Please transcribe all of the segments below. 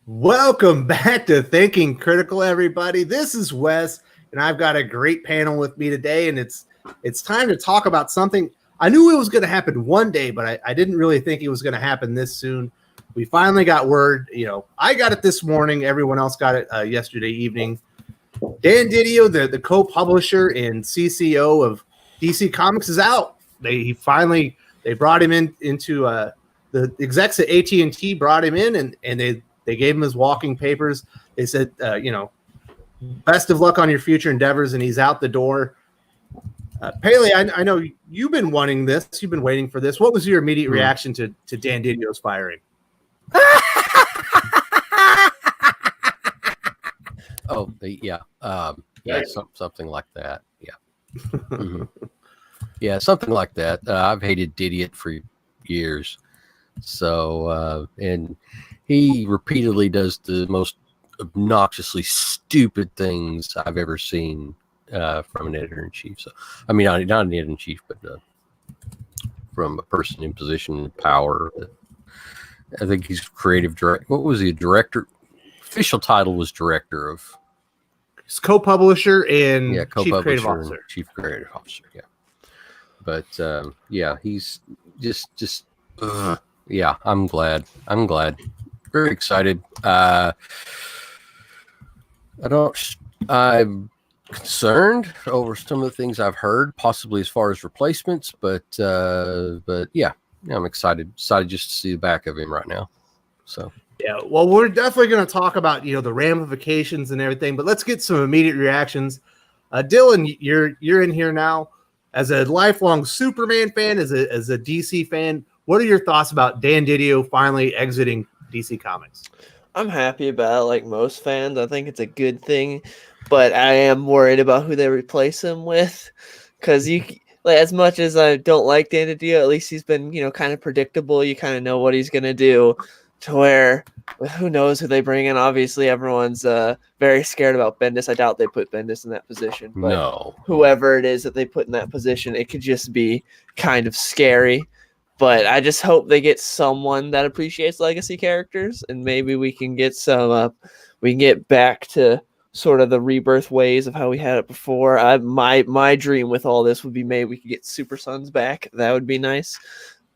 Welcome back to Thinking Critical, everybody. This is Wes, and I've got a great panel with me today, and it's time to talk about something. I knew it was going to happen one day, but I didn't really think it was going to happen this soon. We finally got word. I got it this morning. Everyone else got it yesterday evening. Dan Didio, the co-publisher and CCO of DC Comics, is out. They brought him into the execs at at&t brought him in, and they gave him his walking papers. They said, best of luck on your future endeavors, and he's out the door. Paley, I know you've been wanting this. You've been waiting for this. What was your immediate reaction to Dan Didio's firing? Oh, yeah. Something like that. Yeah. Mm-hmm. Yeah, something like that. I've hated Didio for years. So, and he repeatedly does the most obnoxiously stupid things I've ever seen from an editor-in-chief. So, I mean, not an editor-in-chief, but from a person in position of power. I think he's creative director. What was he, a director? Official title was director of. He's co-publisher and chief creative officer. Chief creative officer, yeah. But he's just. Yeah, I'm glad. Very excited. I'm concerned over some of the things I've heard, possibly as far as replacements, but yeah, I'm excited just to see the back of him right now. So yeah, well, we're definitely going to talk about the ramifications and everything, but let's get some immediate reactions. Dylan, you're in here now as a lifelong Superman fan, as a DC fan. What are your thoughts about Dan Didio finally exiting DC Comics? I'm happy about it, like most fans. I think it's a good thing, but I am worried about who they replace him with, because as much as I don't like Dan Didio, at least he's been kind of predictable. You kind of know what he's gonna do. To where, who knows who they bring in? Obviously, everyone's very scared about Bendis. I doubt they put Bendis in that position. But no, whoever it is that they put in that position, it could just be kind of scary. But I just hope they get someone that appreciates legacy characters, and maybe we can get we can get back to sort of the rebirth ways of how we had it before. My dream with all this would be maybe we could get Super Sons back. That would be nice.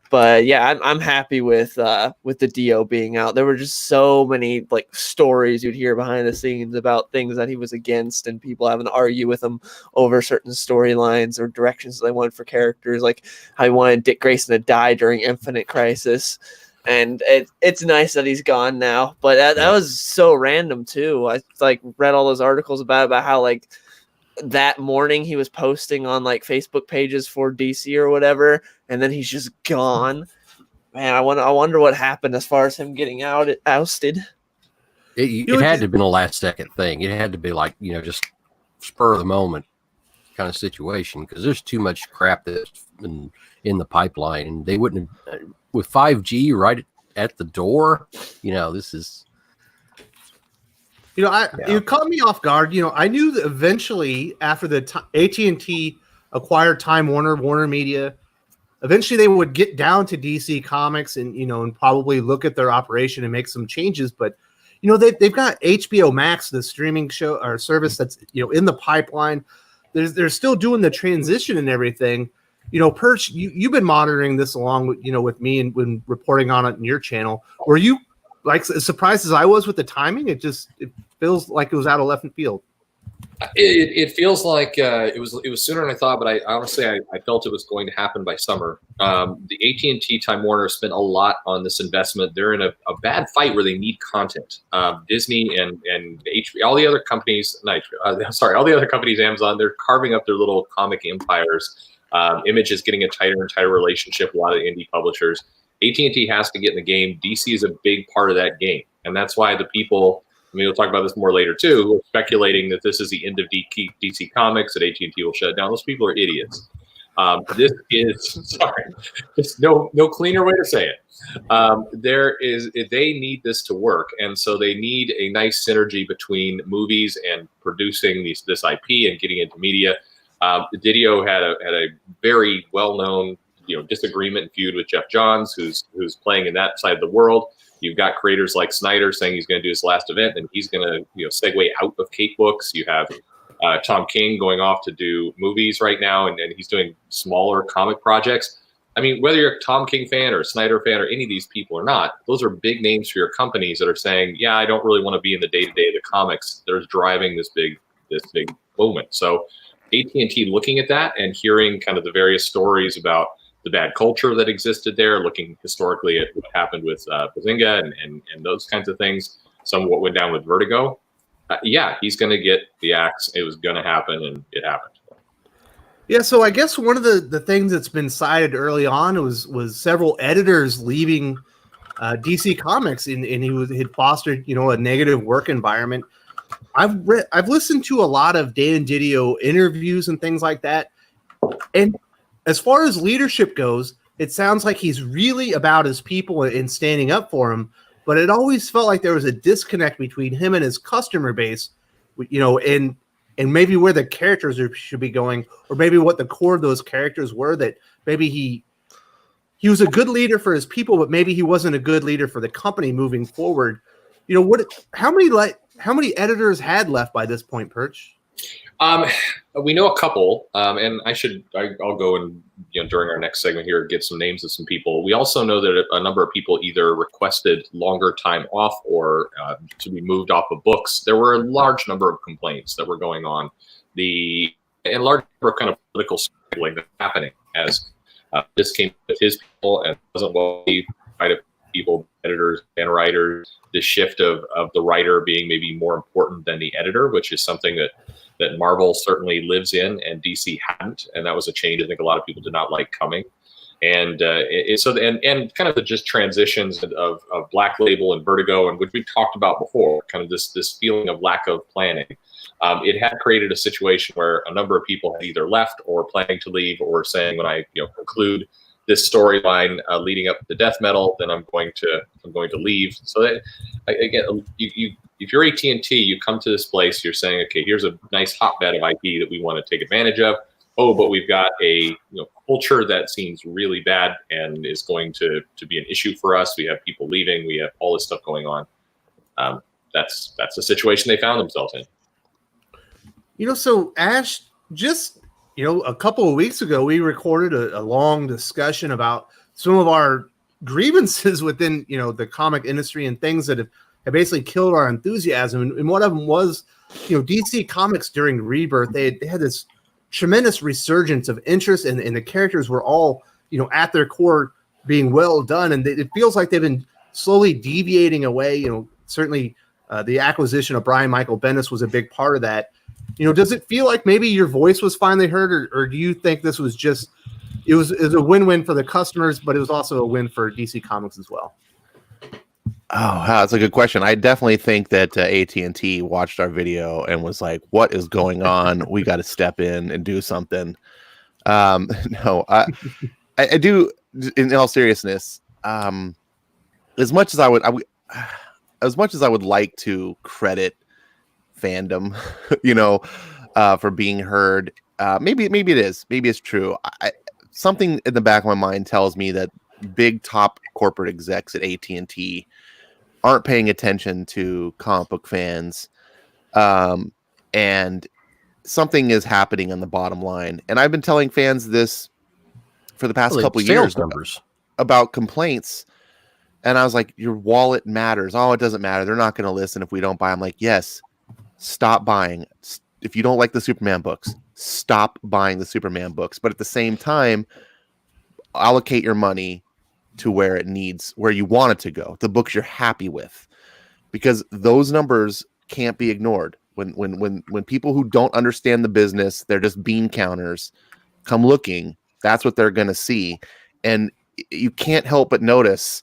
But yeah, I'm happy with the Dio being out. There were just so many stories you'd hear behind the scenes about things that he was against, and people having to argue with him over certain storylines or directions they wanted for characters, like how he wanted Dick Grayson to die during Infinite Crisis. And it's nice that he's gone now. But that was so random too. I read all those articles about how that morning he was posting on Facebook pages for DC or whatever, and then he's just gone. Man, I wonder what happened as far as him getting ousted. It had to have been a last second thing. It had to be just spur of the moment kind of situation, because there's too much crap that's been in the pipeline, and they wouldn't have, with 5G right at the door. This is. It caught me off guard. I knew that eventually, after the AT&T acquired Time Warner Media, eventually they would get down to DC Comics and and probably look at their operation and make some changes. But they've got HBO Max, the streaming show or service that's in the pipeline. They're still doing the transition and everything. Perch, you've been monitoring this along with with me and when reporting on it in your channel. Were you as surprised as I was with the timing? It feels like it was out of left field. It feels like it was sooner than I thought, but I honestly felt it was going to happen by summer. The AT&T Time Warner spent a lot on this investment. They're in a bad fight where they need content. Disney and HBO, all the other companies, all the other companies, Amazon, they're carving up their little comic empires. Image is getting a tighter and tighter relationship with a lot of the indie publishers. AT&T has to get in the game. DC is a big part of that game. And that's why the people, we'll talk about this more later too, who are speculating that this is the end of DC Comics, that AT&T will shut it down. Those people are idiots. This is, there's no cleaner way to say it. They need this to work. And so they need a nice synergy between movies and producing this IP and getting into media. Didio had a very well-known disagreement and feud with Jeff Johns, who's playing in that side of the world. You've got creators like Snyder saying he's going to do his last event and he's going to segue out of Cake Books. You have Tom King going off to do movies right now, and he's doing smaller comic projects. I mean, whether you're a Tom King fan or a Snyder fan or any of these people or not, those are big names for your companies that are saying, yeah, I don't really want to be in the day-to-day of the comics. They're driving this big movement. So at&t looking at that and hearing kind of the various stories about the bad culture that existed there, looking historically at what happened with Bazinga and those kinds of things, some of what went down with Vertigo. Yeah, he's going to get the axe. It was going to happen, and it happened. Yeah, so I guess one of the things that's been cited early on was several editors leaving DC Comics, and he had fostered a negative work environment. I've listened to a lot of Dan Didio interviews and things like that, and as far as leadership goes, it sounds like he's really about his people and standing up for them. But it always felt like there was a disconnect between him and his customer base, and maybe where the characters should be going, or maybe what the core of those characters were. That maybe he was a good leader for his people, but maybe he wasn't a good leader for the company moving forward. How many editors had left by this point, Perch? We know a couple, and I'll go and during our next segment here get some names of some people. We also know that a number of people either requested longer time off or to be moved off of books. There were a large number of complaints that were going on, and large number of kind of political struggling that's happening as this came with his people and wasn't well by people, editors and writers. The shift of the writer being maybe more important than the editor, which is something that Marvel certainly lives in and DC hadn't, and that was a change I think a lot of people did not like coming. And and kind of the just transitions of Black Label and Vertigo, and which we talked about before, kind of this feeling of lack of planning. It had created a situation where a number of people had either left or planning to leave, or saying, when I conclude this storyline leading up to death metal, then I'm going to leave. So that, again, if you're at&t, you come to this place, you're saying, okay, here's a nice hotbed of IP that we want to take advantage of. Oh, but we've got a culture that seems really bad and is going to be an issue for us. We have people leaving. We have all this stuff going on. That's the situation they found themselves in. So Ash, just a couple of weeks ago, we recorded a long discussion about some of our grievances within the comic industry and things that have basically killed our enthusiasm. And one of them was, DC Comics during Rebirth. They had this tremendous resurgence of interest, and the characters were all, at their core being well done. And it feels like they've been slowly deviating away. Certainly the acquisition of Brian Michael Bendis was a big part of that. Does it feel like maybe your voice was finally heard, or do you think this was just, it was a win-win for the customers, but it was also a win for DC Comics as well? Oh, wow, that's a good question. I definitely think that at&t watched our video and was like, what is going on? We got to step in and do something. No, I do, in all seriousness, as much as I would like to credit fandom, for being heard, maybe it is, maybe it's true. Something in the back of my mind tells me that big top corporate execs at at&t aren't paying attention to comic book fans, and something is happening on the bottom line. And I've been telling fans this for the past couple of years about complaints, and I was like, your wallet matters. Oh, it doesn't matter, they're not going to listen if we don't buy. I'm like, yes, stop buying. If you don't like the Superman books, stop buying the Superman books. But at the same time, allocate your money to where you want it to go, the books you're happy with, because those numbers can't be ignored. When people who don't understand the business, they're just bean counters, come looking, that's what they're going to see. And you can't help but notice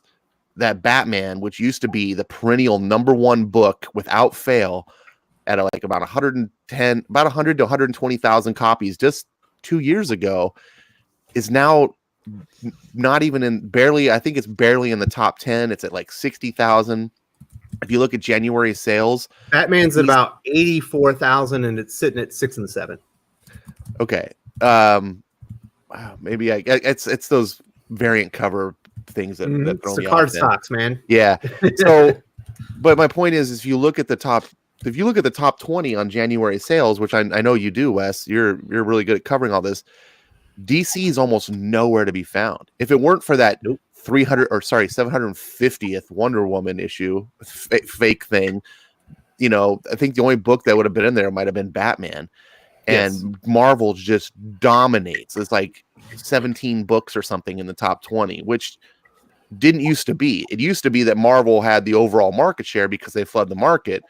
that Batman, which used to be the perennial #1 book without fail, at about 100 to 120,000 copies just 2 years ago, is now not even barely, I think it's barely in the top 10. It's at like 60,000. If you look at January sales, Batman's at about 84,000, and it's sitting at 6 and 7. Okay. wow, maybe it's those variant cover things that throw it's me the off. card stocks, man. Yeah. So, but my point is if you look at the top 20 on January sales, which I know you do, Wes, you're really good at covering all this. DC is almost nowhere to be found. If it weren't for that 750th Wonder Woman issue, fake thing, I think the only book that would have been in there might have been Batman. And Marvel just dominates. It's like 17 books or something in the top 20, which didn't used to be. It used to be that Marvel had the overall market share because they flood the market,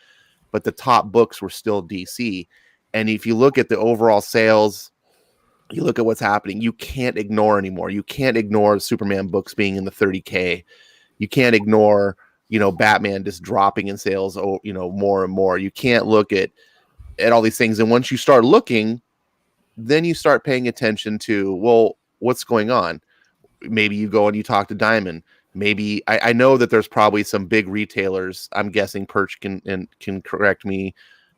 but the top books were still DC. And if you look at the overall sales, you look at what's happening, you can't ignore anymore. You can't ignore Superman books being in the 30K. You can't ignore, Batman just dropping in sales, more and more. You can't look at all these things. And once you start looking, then you start paying attention to, well, what's going on? Maybe you go and you talk to Diamond. Maybe I know that there's probably some big retailers. I'm guessing Perch can correct me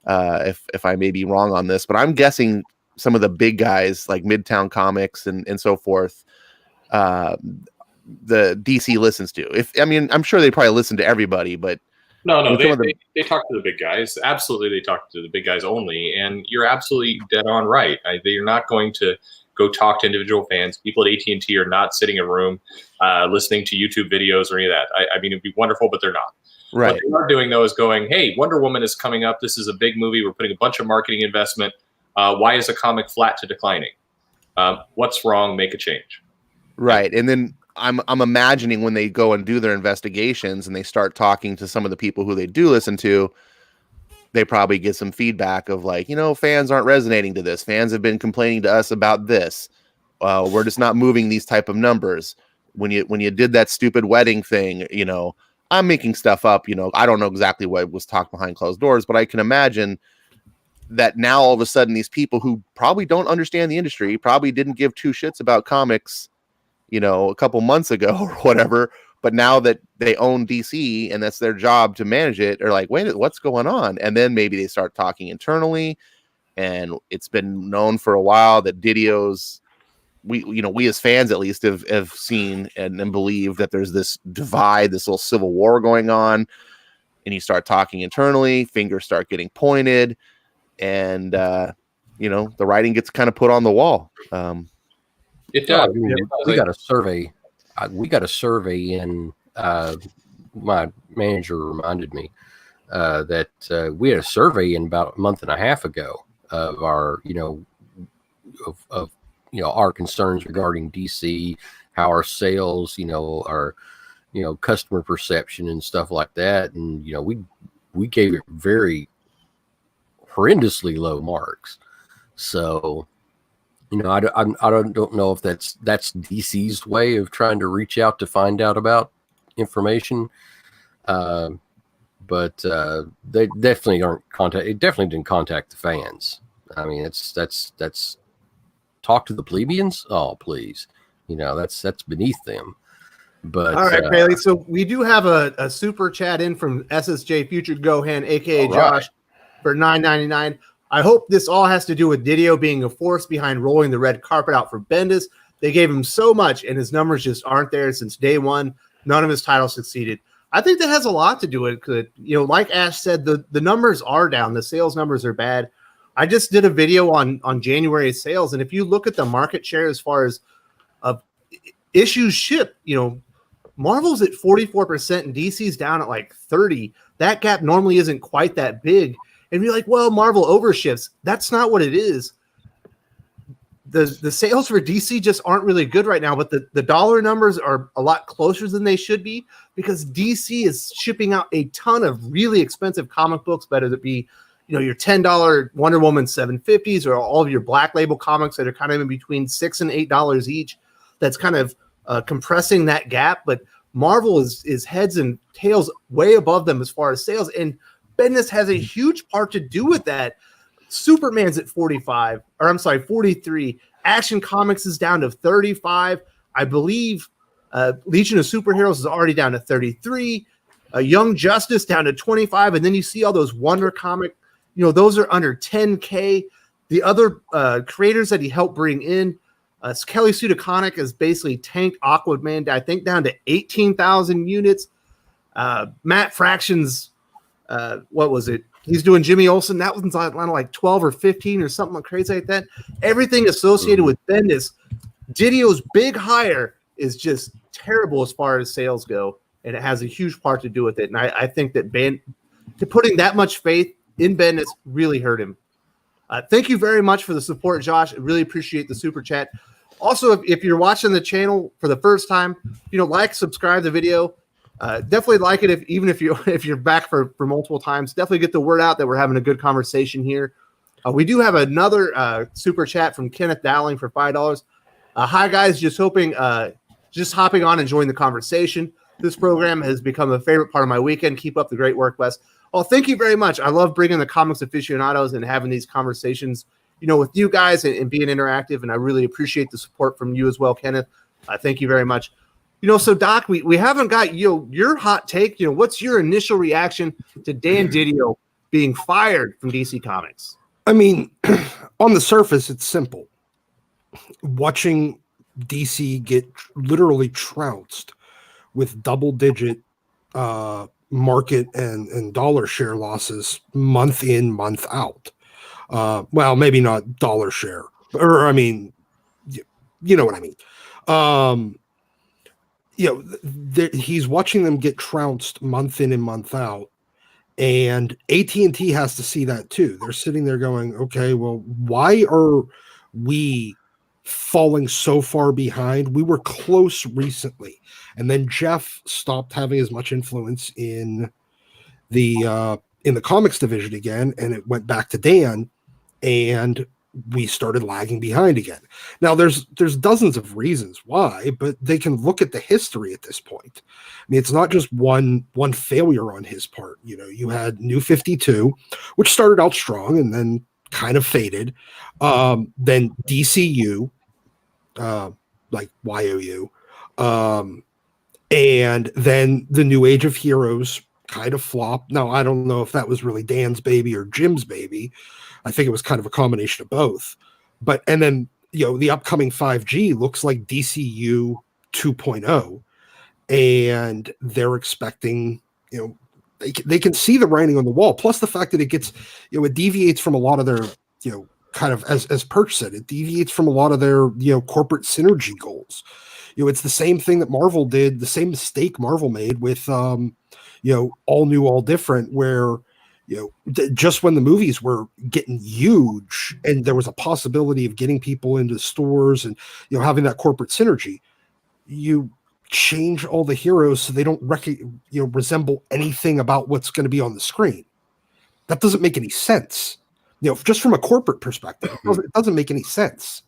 if I may be wrong on this, but I'm guessing some of the big guys like Midtown Comics and so forth, the DC listens to. I'm sure they probably listen to everybody, but no, they talk to the big guys. Absolutely, they talk to the big guys only, and you're absolutely dead on right. They're not going to go talk to individual fans. People at AT&T are not sitting in a room listening to YouTube videos or any of that. It'd be wonderful, but they're not. Right. What they are doing, though, is going, hey, Wonder Woman is coming up. This is a big movie. We're putting a bunch of marketing investment. Why is a comic flat to declining? What's wrong? Make a change. Right. And then I'm imagining when they go and do their investigations and they start talking to some of the people who they do listen to, they probably get some feedback of like, fans aren't resonating to this. Fans have been complaining to us about this. We're just not moving these type of numbers. When you did that stupid wedding thing, I'm making stuff up. I don't know exactly what was talked behind closed doors, but I can imagine that now all of a sudden these people who probably don't understand the industry, probably didn't give two shits about comics, a couple months ago or whatever, but now that they own DC and that's their job to manage it, are like, wait, what's going on? And then maybe they start talking internally, and it's been known for a while that Didio's, we as fans at least have seen and believe that there's this divide, this little civil war going on, and you start talking internally, fingers start getting pointed, and the writing gets kind of put on the wall. It does. We got a survey. We got a survey in. My manager reminded me that we had a survey in about a month and a half ago of our, our concerns regarding DC, how our sales, our, customer perception and stuff like that, and we gave it very horrendously low marks. So. I don't know if that's DC's way of trying to reach out to find out about information, but they definitely aren't contact. It definitely didn't contact the fans. I mean, that's talk to the plebeians. Oh, please, that's beneath them. But all right, Bailey. So we do have a super chat in from SSJ Future Gohan, aka Josh, for $9.99. I hope this all has to do with Didio being a force behind rolling the red carpet out for Bendis. They gave him so much, and his numbers just aren't there since day one. None of his titles succeeded. I think that has a lot to do with it. Like Ash said, the numbers are down. The sales numbers are bad. I just did a video on January sales, and if you look at the market share as far as issues shipped, Marvel's at 44% and DC's down at like 30%. That gap normally isn't quite that big. And you're like, well, Marvel overshifts. That's not what it is. The sales for DC just aren't really good right now, but the dollar numbers are a lot closer than they should be because DC is shipping out a ton of really expensive comic books, whether it be, your $10 Wonder Woman 750s or all of your Black Label comics that are kind of in between $6 and $8 each. That's kind of compressing that gap. But Marvel is heads and tails way above them as far as sales. And Bendis has a huge part to do with that. Superman's at 43. Action Comics is down to 35. I believe Legion of Superheroes is already down to 33. Young Justice down to 25. And then you see all those Wonder Comic, those are under 10K. The other creators that he helped bring in, Kelly Sue DeConnick has basically tanked Aquaman, I think, down to 18,000 units. Matt Fraction's, what was it? He's doing Jimmy Olsen. That one's like 12 or 15 or something crazy like that. Everything associated with Bendis. Didio's big hire is just terrible as far as sales go, and it has a huge part to do with it. And I think that putting that much faith in Bendis really hurt him. Thank you very much for the support, Josh. I really appreciate the super chat. Also, if you're watching the channel for the first time, like, subscribe the video. Definitely like it even if you're back for multiple times. Definitely get the word out that we're having a good conversation here. We do have another super chat from Kenneth Dowling for $5. Hi guys, just hopping on and joining the conversation. This program has become a favorite part of my weekend. Keep up the great work, Wes. Oh, thank you very much. I love bringing the comics aficionados and having these conversations, with you guys and being interactive. And I really appreciate the support from you as well, Kenneth. Thank you very much. So Doc, we haven't got your hot take. What's your initial reaction to Dan Didio being fired from DC Comics? I mean, on the surface, it's simple. Watching DC get literally trounced with double-digit market and dollar share losses month in, month out. Well, maybe not dollar share, or I mean, you know what I mean. He's watching them get trounced month in and month out, and at&t has to see that too. They're sitting there going, okay, well, why are we falling so far behind? We were close recently, and then Jeph stopped having as much influence in the comics division again, and it went back to Dan, and we started lagging behind again. Now there's dozens of reasons why, but they can look at the history at this point. I mean, it's not just one failure on his part. You had New 52, which started out strong and then kind of faded. Then DCU, like YOU, and then the New Age of Heroes kind of flopped. Now, I don't know if that was really Dan's baby or Jim's baby. I think it was kind of a combination of both. And then, the upcoming 5G looks like DCU 2.0, and they're expecting, they can see the writing on the wall. Plus the fact that it gets, it deviates from a lot of their, kind of, as Perch said, it deviates from a lot of their, corporate synergy goals. It's the same thing that Marvel did, the same mistake Marvel made with, all new, all different, where, just when the movies were getting huge and there was a possibility of getting people into stores and, having that corporate synergy, you change all the heroes so they don't resemble anything about what's going to be on the screen. That doesn't make any sense. Just from a corporate perspective, it doesn't make any sense.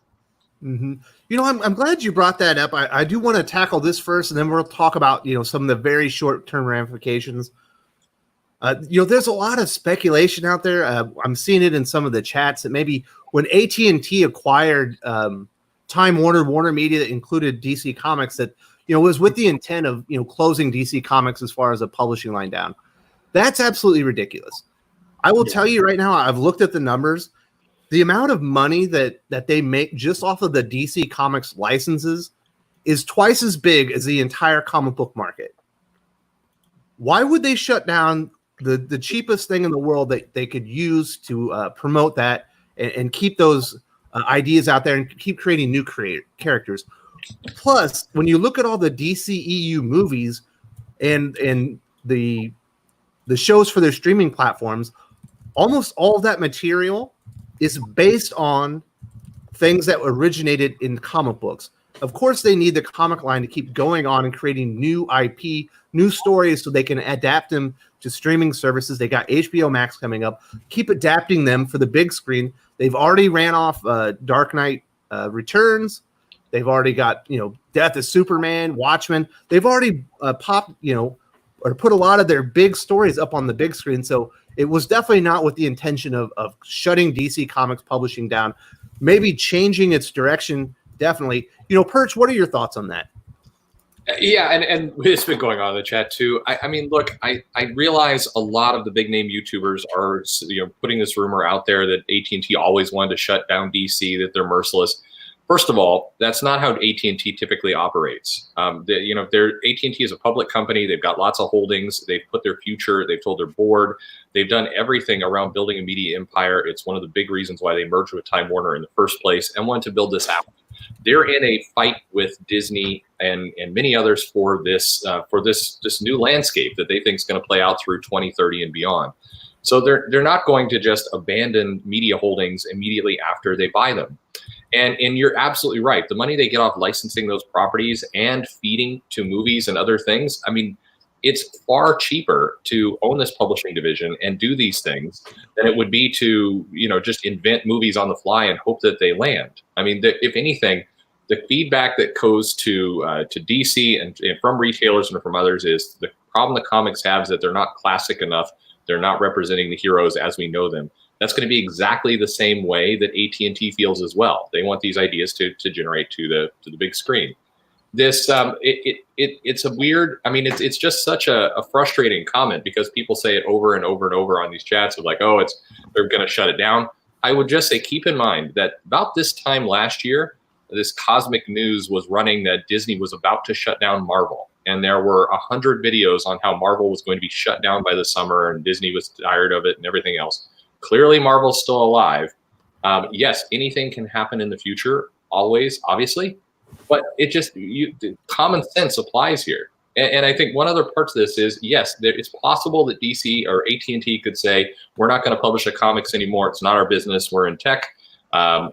Mm-hmm. I'm glad you brought that up. I do want to tackle this first, and then we'll talk about, some of the very short-term ramifications. There's a lot of speculation out there. I'm seeing it in some of the chats that maybe when at&t acquired Time Warner Media that included DC Comics, that was with the intent of closing DC Comics as far as a publishing line down. That's absolutely ridiculous. I will tell you right now, I've looked at the numbers. The amount of money that they make just off of the DC Comics licenses is twice as big as the entire comic book market. Why would they shut down the cheapest thing in the world that they could use to promote that and keep those ideas out there and keep creating new characters? Plus, when you look at all the DCEU movies and the shows for their streaming platforms, almost all of that material is based on things that originated in comic books. Of course, they need the comic line to keep going on and creating new IP, new stories so they can adapt them to streaming services. They got HBO Max coming up. Keep adapting them for the big screen. They've already ran off Dark Knight Returns. They've already got, Death of Superman, Watchmen. They've already popped, or put a lot of their big stories up on the big screen. So it was definitely not with the intention of shutting DC Comics publishing down, maybe changing its direction. Definitely. Perch, what are your thoughts on that? Yeah, and it's been going on in the chat too. I mean, look, I realize a lot of the big name YouTubers are putting this rumor out there that at&t always wanted to shut down DC, that they're merciless. First of all, that's not how AT&T typically operates. AT&T is a public company. They've got lots of holdings. They've put their future. They've told their board. They've done everything around building a media empire. It's one of the big reasons why they merged with Time Warner in the first place and wanted to build this out. They're in a fight with Disney and many others for this new landscape that they think is going to play out through 2030 and beyond. So they're not going to just abandon media holdings immediately after they buy them. And you're absolutely right. The money they get off licensing those properties and feeding to movies and other things, I mean, it's far cheaper to own this publishing division and do these things than it would be to, just invent movies on the fly and hope that they land. I mean, if anything, the feedback that goes to DC and from retailers and from others is the problem the comics have is that they're not classic enough. They're not representing the heroes as we know them. That's going to be exactly the same way that AT&T feels as well. They want these ideas to generate to the big screen. This it's a weird. I mean, it's just such a frustrating comment because people say it over and over and over on these chats of like, oh, they're going to shut it down. I would just say keep in mind that about this time last year, this cosmic news was running that Disney was about to shut down Marvel. And there were 100 videos on how Marvel was going to be shut down by the summer and Disney was tired of it and everything else. Clearly, Marvel's still alive. Yes, anything can happen in the future, always, obviously. But common sense applies here. And I think one other part to this is, yes, it's possible that DC or AT&T could say, we're not going to publish a comics anymore. It's not our business. We're in tech.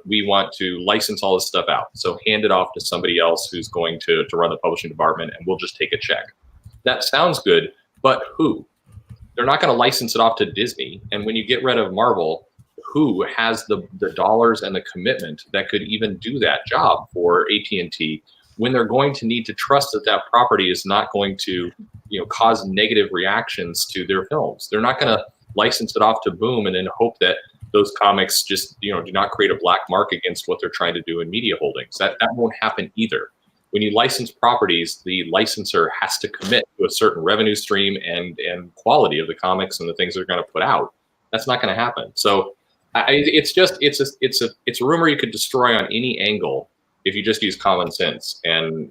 We want to license all this stuff out. So hand it off to somebody else who's going to run the publishing department, and we'll just take a check. That sounds good, but who? They're not going to license it off to Disney. And when you get rid of Marvel, who has the dollars and the commitment that could even do that job for AT&T when they're going to need to trust that property is not going to cause negative reactions to their films? They're not going to license it off to Boom and then hope that those comics just do not create a black mark against what they're trying to do in media holdings. That won't happen either. When you license properties, the licensor has to commit to a certain revenue stream and quality of the comics and the things they're going to put out. That's not going to happen. So it's a rumor you could destroy on any angle if you just use common sense. And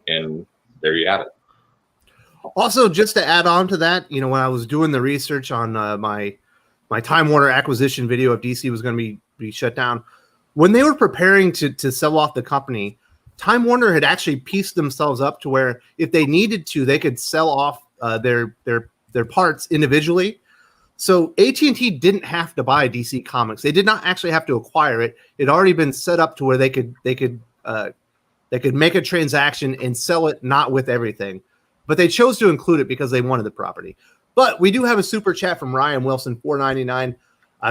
there you have it. Also, just to add on to that, when I was doing the research on my Time Warner acquisition video of DC was going to be shut down, when they were preparing to sell off the company, Time Warner had actually pieced themselves up to where if they needed to, they could sell off their parts individually. So AT&T didn't have to buy DC Comics. They did not actually have to acquire it. It had already been set up to where they could make a transaction and sell it, not with everything. But they chose to include it because they wanted the property. But we do have a super chat from Ryan Wilson, $4.99.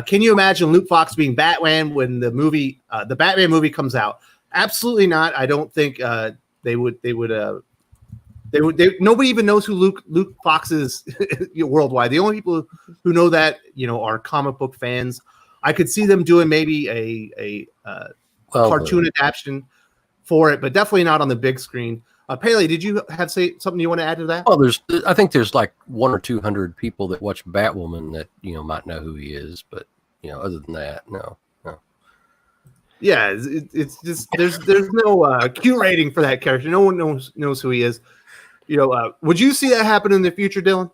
Can you imagine Luke Fox being Batman when the Batman movie comes out? Absolutely not. I don't think they would. Nobody even knows who Luke Fox is worldwide. The only people who know that are comic book fans. I could see them doing maybe a cartoon adaptation for it, but definitely not on the big screen. Paley, did you have something you want to add to that? Well, I think there's like 100 or 200 people that watch Batwoman that might know who he is, but other than that, no. Yeah, it's just there's no Q rating for that character. No one knows who he is. Would you see that happen in the future, Dylan?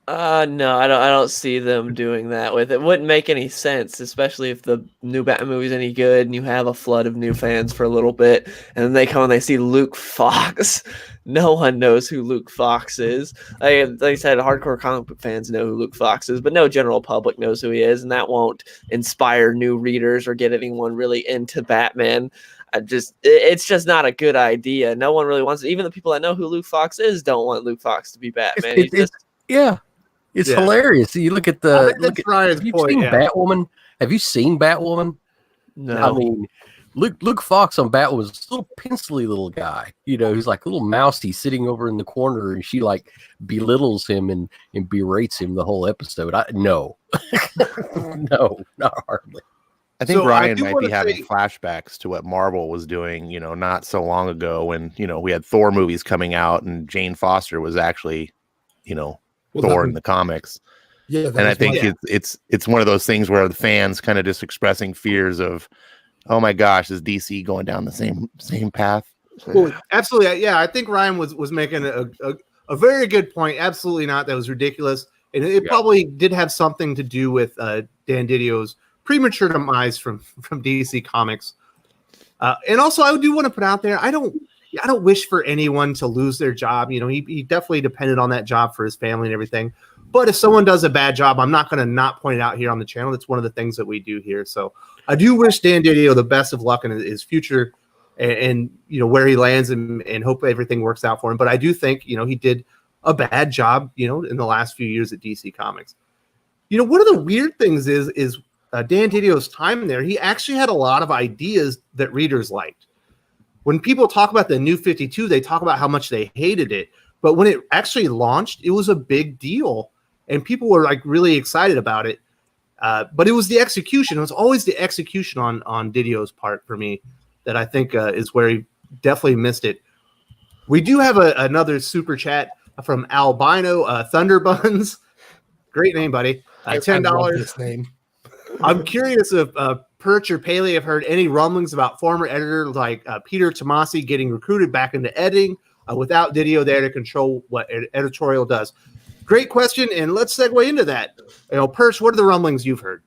No, I don't see them doing that with it. Wouldn't make any sense, especially if the new Batman movie's any good and you have a flood of new fans for a little bit, and then they come and they see Luke Fox. No one knows who Luke Fox is. Like I said, hardcore comic book fans know who Luke Fox is, but no general public knows who he is, and that won't inspire new readers or get anyone really into Batman. It's just not a good idea. No one really wants it. Even the people that know who Luke Fox is don't want Luke Fox to be Batman. It's hilarious. You look at Ryan's point. Batwoman? Have you seen Batwoman? No. I mean, Luke Fox on Batwoman was this little pencily little guy. He's like a little mousy sitting over in the corner, and she like belittles him and berates him the whole episode. No, no, not hardly. I think Ryan might be having flashbacks to what Marvel was doing, not so long ago when, we had Thor movies coming out and Jane Foster was actually, Thor in the comics. Yeah. And I think it's one of those things where the fans kind of just expressing fears of Oh my gosh, is DC going down the same path? Well, absolutely. Yeah, I think Ryan was making a very good point. Absolutely not. That was ridiculous. And it probably did have something to do with Dan Didio's premature demise from DC Comics. And also, I do want to put out there, I don't wish for anyone to lose their job. You know, he definitely depended on that job for his family and everything. But if someone does a bad job, I'm not going to not point it out here on the channel. That's one of the things that we do here. So I do wish Dan Didio the best of luck in his future and you know, where he lands and hope everything works out for him. But I do think, you know, he did a bad job, you know, in the last few years at DC Comics. You know, one of the weird things is Dan Didio's time there, he actually had a lot of ideas that readers liked. When people talk about the New 52, they talk about how much they hated it. But when it actually launched, it was a big deal. And people were like really excited about it. But it was the execution. It was always the execution on Didio's part for me that I think is where he definitely missed it. We do have another super chat from Albino Thunderbuns. Great name, buddy. $10. I love this name. I'm curious if Perch or Paley have heard any rumblings about former editor like Peter Tomasi getting recruited back into editing without Didio there to control what editorial does. Great question, and let's segue into that. You know, Perch, what are the rumblings you've heard?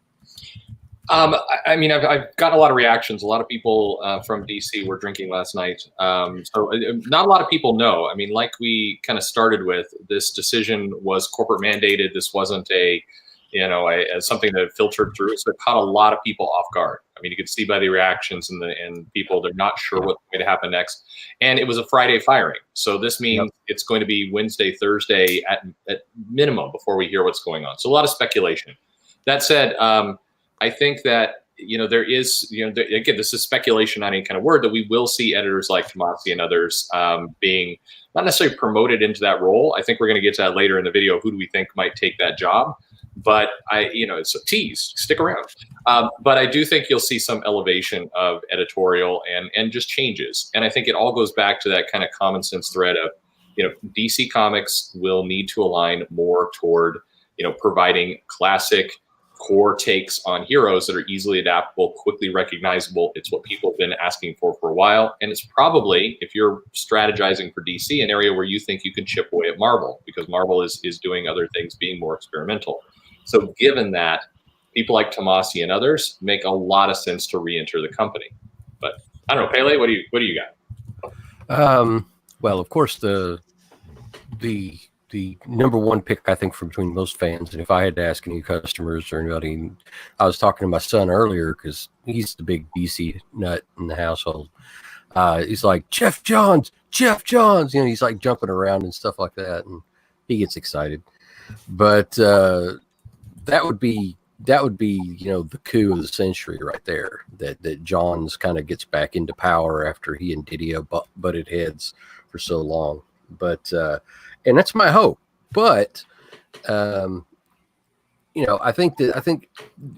I mean, I've got a lot of reactions. A lot of people from DC were drinking last night. So not a lot of people know. I mean, like we kind of started with, this decision was corporate mandated. This wasn't something that filtered through. So it caught a lot of people off guard. I mean, you could see by the reactions and people, they're not sure what's going to happen next. And it was a Friday firing. So this means it's going to be Wednesday, Thursday at minimum before we hear what's going on. So a lot of speculation. That said, I think that, you know, there is, you know, again, this is speculation, not any kind of word, that we will see editors like Tomasi and others being not necessarily promoted into that role. I think we're going to get to that later in the video. Who do we think might take that job? But it's a tease. Stick around. But I do think you'll see some elevation of editorial and just changes. And I think it all goes back to that kind of common sense thread of, you know, DC Comics will need to align more toward, you know, providing classic core takes on heroes that are easily adaptable, quickly recognizable. It's what people have been asking for a while. And it's probably, if you're strategizing for DC, an area where you think you can chip away at Marvel, because Marvel is doing other things, being more experimental. So given that, people like Tomasi and others make a lot of sense to re-enter the company. But I don't know, Pele, what do you got? Well, of course, the number one pick, I think, from between most fans, and if I had to ask any customers or anybody, I was talking to my son earlier because he's the big DC nut in the household. He's like, Jeph Johns, you know, he's like jumping around and stuff like that, and he gets excited. But that would be, you know, the coup of the century right there, that Johns kind of gets back into power after he and Didio butted heads for so long. But and that's my hope. But you know, I think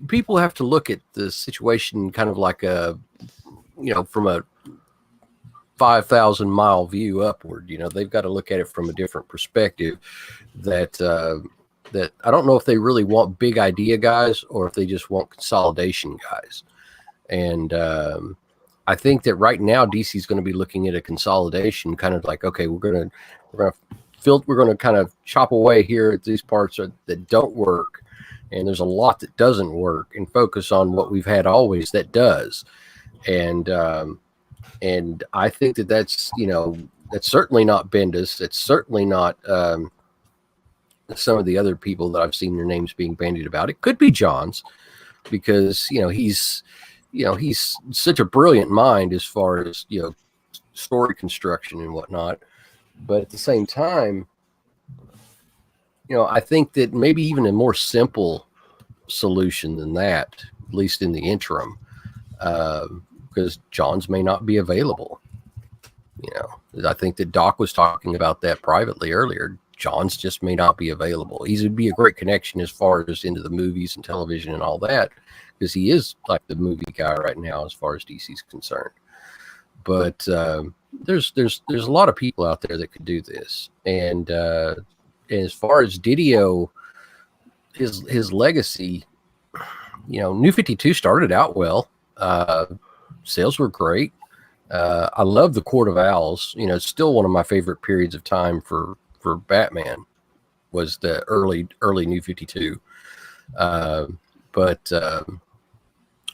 people have to look at the situation kind of like from a 5,000 mile view upward. You know, they've got to look at it from a different perspective. That I don't know if they really want big idea guys or if they just want consolidation guys. And I think that right now DC is going to be looking at a consolidation, kind of like, okay, we're going to kind of chop away here at these parts that don't work, and there's a lot that doesn't work, and focus on what we've had always that does. And I think that's, you know, that's certainly not Bendis. It's certainly not some of the other people that I've seen their names being bandied about. It could be Johns, because, you know, he's such a brilliant mind as far as, you know, story construction and whatnot. But at the same time, you know, I think that maybe even a more simple solution than that, at least in the interim, because Johns may not be available. You know, I think that Doc was talking about that privately earlier. Johns just may not be available. He would be a great connection as far as into the movies and television and all that, because he is like the movie guy right now as far as DC is concerned. But there's a lot of people out there that could do this. And as far as Didio, his legacy, you know, New 52 started out well. sales were great. I love the Court of Owls. You know, it's still one of my favorite periods of time for Batman was the early New 52. But a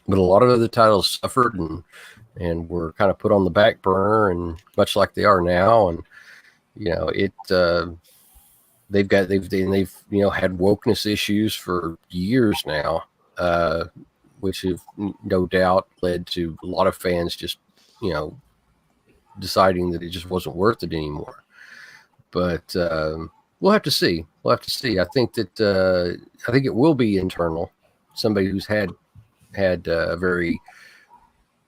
lot of other titles suffered and were kind of put on the back burner, and much like they are now. And you know, they've had wokeness issues for years now, which have no doubt led to a lot of fans just, you know, deciding that it just wasn't worth it anymore. But we'll have to see. I think that I think it will be internal. Somebody who's had a very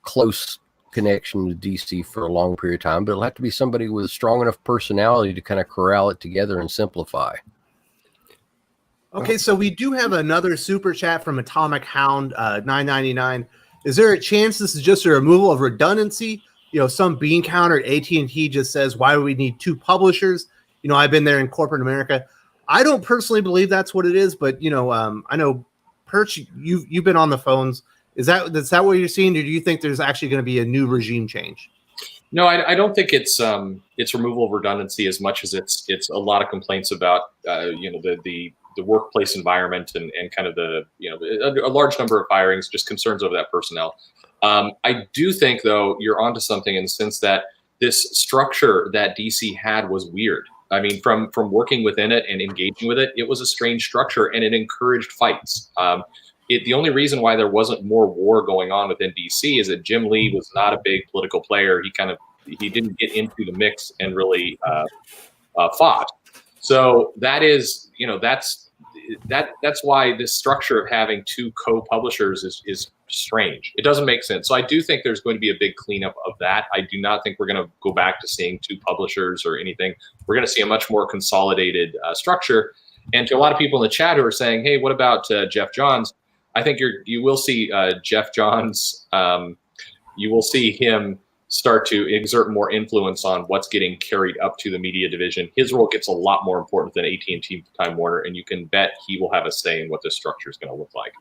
close connection to DC for a long period of time, but it'll have to be somebody with a strong enough personality to kind of corral it together and simplify. Okay, so we do have another super chat from Atomic Hound, $9.99. Is there a chance this is just a removal of redundancy? You know, some bean counter at AT&T just says, why do we need two publishers? You know, I've been there in corporate America. I don't personally believe that's what it is, but, you know, I know, Perch, you've been on the phones. Is that what you're seeing, or do you think there's actually going to be a new regime change? No, I don't think it's removal of redundancy as much as it's a lot of complaints about you know, the workplace environment and kind of the, you know, a large number of firings, just concerns over that personnel. I do think, though, you're onto something in the sense that this structure that DC had was weird. I mean, from working within it and engaging with it, it was a strange structure, and it encouraged fights. The only reason why there wasn't more war going on within DC is that Jim Lee was not a big political player. He didn't get into the mix and really fought. So that is, you know, that's why this structure of having two co-publishers is strange. It doesn't make sense. So I do think there's going to be a big cleanup of that. I do not think we're going to go back to seeing two publishers or anything. We're going to see a much more consolidated structure. And to a lot of people in the chat who are saying, hey, what about Jeph Johns? I think you will see Jeph Johns. You will see him start to exert more influence on what's getting carried up to the media division. His role gets a lot more important than AT&T Time Warner, and you can bet he will have a say in what this structure is going to look like.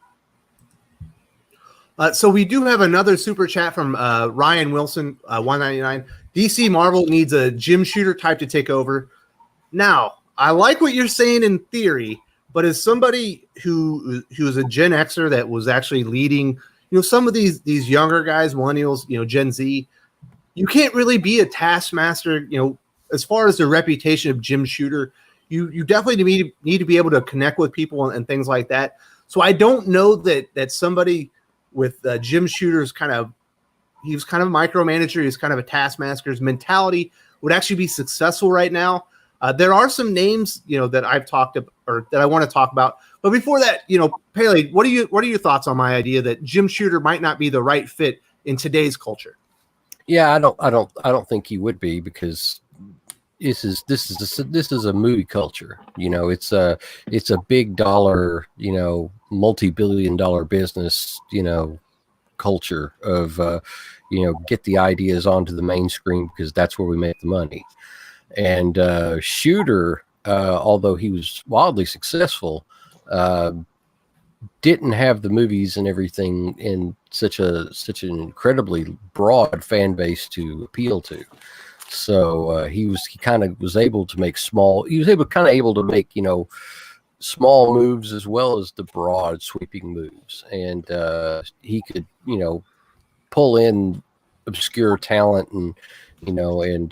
So we do have another super chat from Ryan Wilson, $1.99. DC Marvel needs a Jim Shooter type to take over. Now, I like what you're saying in theory, but as somebody who is a Gen Xer that was actually leading, you know, some of these younger guys, millennials, you know, Gen Z, you can't really be a taskmaster, you know, as far as the reputation of Jim Shooter. You definitely need to be able to connect with people and things like that. So I don't know that somebody with Jim Shooter's he was kind of a micromanager, he's kind of a taskmaster's mentality would actually be successful right now. There are some names, you know, that I've talked about or that I want to talk about. But before that, you know, Pele, what are your thoughts on my idea that Jim Shooter might not be the right fit in today's culture? Yeah, I don't think he would be, because this is a movie culture. You know, it's a big dollar, you know, multi-billion-dollar business, you know, culture of you know, get the ideas onto the main screen because that's where we make the money. And Shooter, although he was wildly successful, didn't have the movies and everything in such an incredibly broad fan base to appeal to. So he kind of was able to make you know, small moves as well as the broad sweeping moves. And he could, you know, pull in obscure talent and, you know, and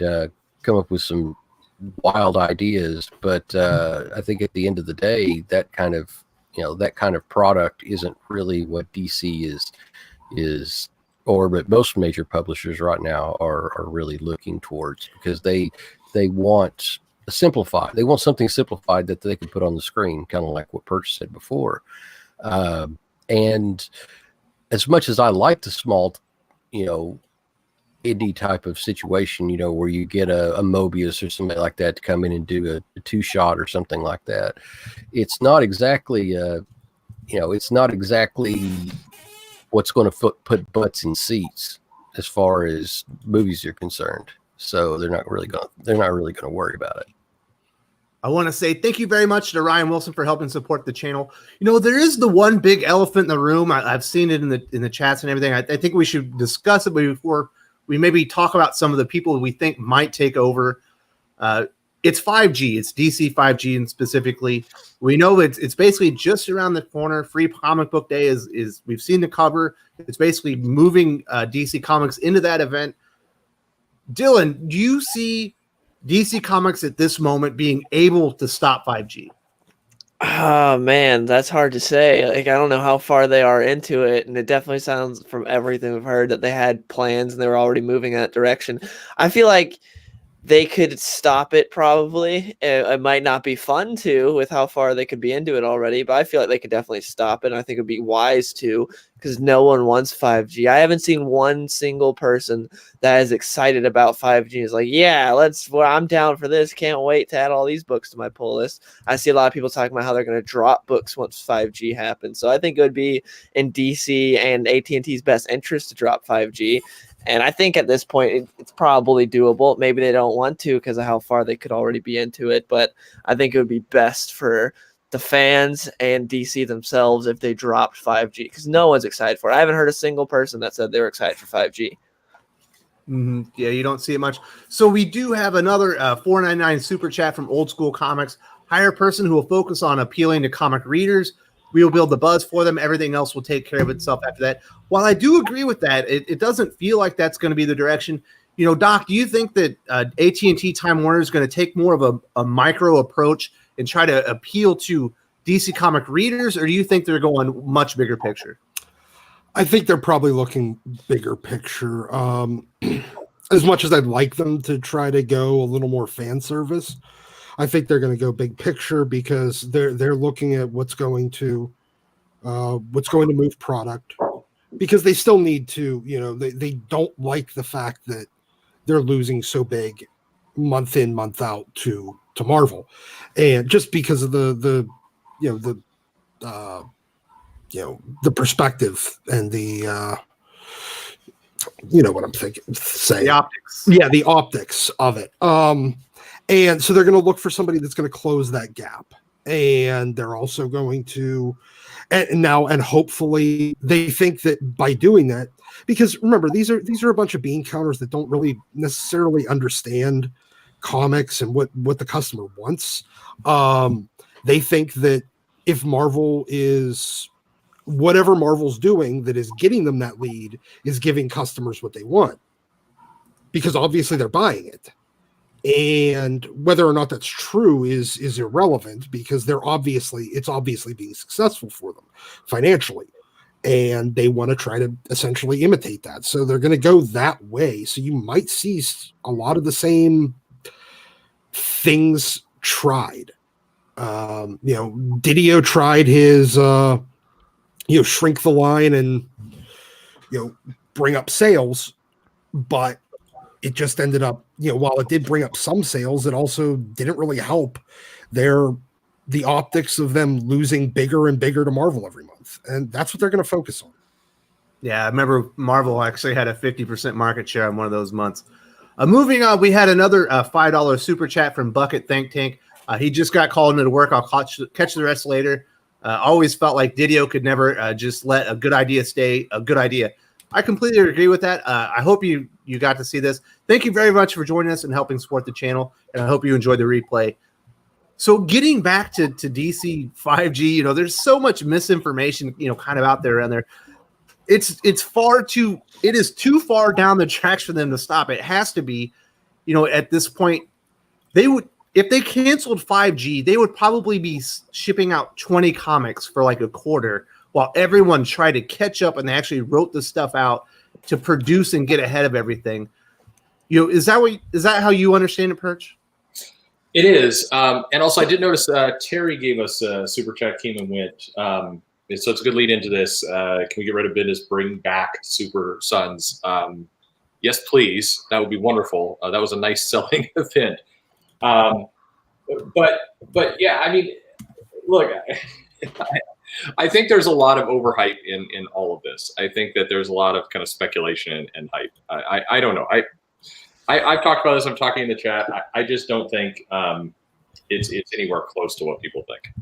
come up with some wild ideas. But I think at the end of the day, that kind of product isn't really what DC is, or but most major publishers right now are really looking towards, because they want they want something simplified that they can put on the screen, kind of like what Perch said before. And as much as I like the small, you know, indie type of situation, you know, where you get a Mobius or something like that to come in and do a two-shot or something like that, it's not exactly what's going to put butts in seats as far as movies are concerned. So they're not really going to worry about it. I want to say thank you very much to Ryan Wilson for helping support the channel. There is the one big elephant in the room. I've seen it in the chats and everything. I think we should discuss it before we maybe talk about some of the people we think might take over. It's 5G. It's DC 5G, and specifically, we know it's basically just around the corner. Free Comic Book Day is we've seen the cover. It's basically moving DC Comics into that event. Dylan, do you see DC Comics at this moment being able to stop 5G? Oh man, that's hard to say. Like, I don't know how far they are into it, and it definitely sounds from everything we've heard that they had plans and they were already moving in that direction. I feel like they could stop it probably. It might not be fun to with how far they could be into it already, but I feel like they could definitely stop it. And I think it would be wise to, because no one wants 5G. I haven't seen one single person that is excited about 5G. Is like, yeah, I'm down for this. Can't wait to add all these books to my pull list. I see a lot of people talking about how they're going to drop books once 5G happens. So I think it would be in DC and AT&T's best interest to drop 5G. And I think at this point, it's probably doable. Maybe they don't want to because of how far they could already be into it. But I think it would be best for the fans and DC themselves if they dropped 5G, because no one's excited for it. I haven't heard a single person that said they were excited for 5G. Mm-hmm. Yeah, you don't see it much. So we do have another $4.99 super chat from Old School Comics. Hire a person who will focus on appealing to comic readers. We will build the buzz for them. Everything else will take care of itself after that. While I do agree with that, it doesn't feel like that's going to be the direction. Doc, do you think that AT&T Time Warner is going to take more of a micro approach and try to appeal to DC comic readers, or do you think they're going much bigger picture? I think they're probably looking bigger picture. As much as I'd like them to try to go a little more fan service, I think they're going to go big picture because they're looking at what's going to move product, because they still need to, they don't like the fact that they're losing so big month in, month out to Marvel, and just because of the perspective and the what I'm saying, the optics. Yeah, the optics of it. And so they're going to look for somebody that's going to close that gap. And they're also going to, and hopefully they think that by doing that, because remember, these are a bunch of bean counters that don't really necessarily understand comics and what the customer wants. They think that if Marvel is whatever Marvel's doing that is getting them that lead is giving customers what they want, because obviously they're buying it. And whether or not that's true is irrelevant, because it's obviously being successful for them financially, and they want to try to essentially imitate that. So they're going to go that way. So you might see a lot of the same things tried. Didio tried his shrink the line and bring up sales, but it just ended up, while it did bring up some sales, it also didn't really help the optics of them losing bigger and bigger to Marvel every month. And that's what they're going to focus on. Yeah, I remember Marvel actually had a 50% market share on one of those months. Moving on, we had another $5 super chat from Bucket Think Tank. He just got called into work. I'll catch the rest later. Always felt like Didio could never just let a good idea stay a good idea. I completely agree with that. I hope you got to see this. Thank you very much for joining us and helping support the channel, and I hope you enjoyed the replay. So getting back to DC 5G, there's so much misinformation, kind of out there around there. It is too far down the tracks for them to stop. It has to be, at this point, if they canceled 5G, they would probably be shipping out 20 comics for like a quarter, while everyone tried to catch up and they actually wrote the stuff out to produce and get ahead of everything. Is that how you understand it, Perch? It is. And also I did notice Terry gave us a super chat, came and went. So it's a good lead into this. Can we get rid of business, bring back Super Sons? Yes, please. That would be wonderful. That was a nice selling event. But yeah, I mean, look, I think there's a lot of overhype in all of this. I think that there's a lot of kind of speculation and hype. I don't know. I've talked about this. I'm talking in the chat. I just don't think it's anywhere close to what people think.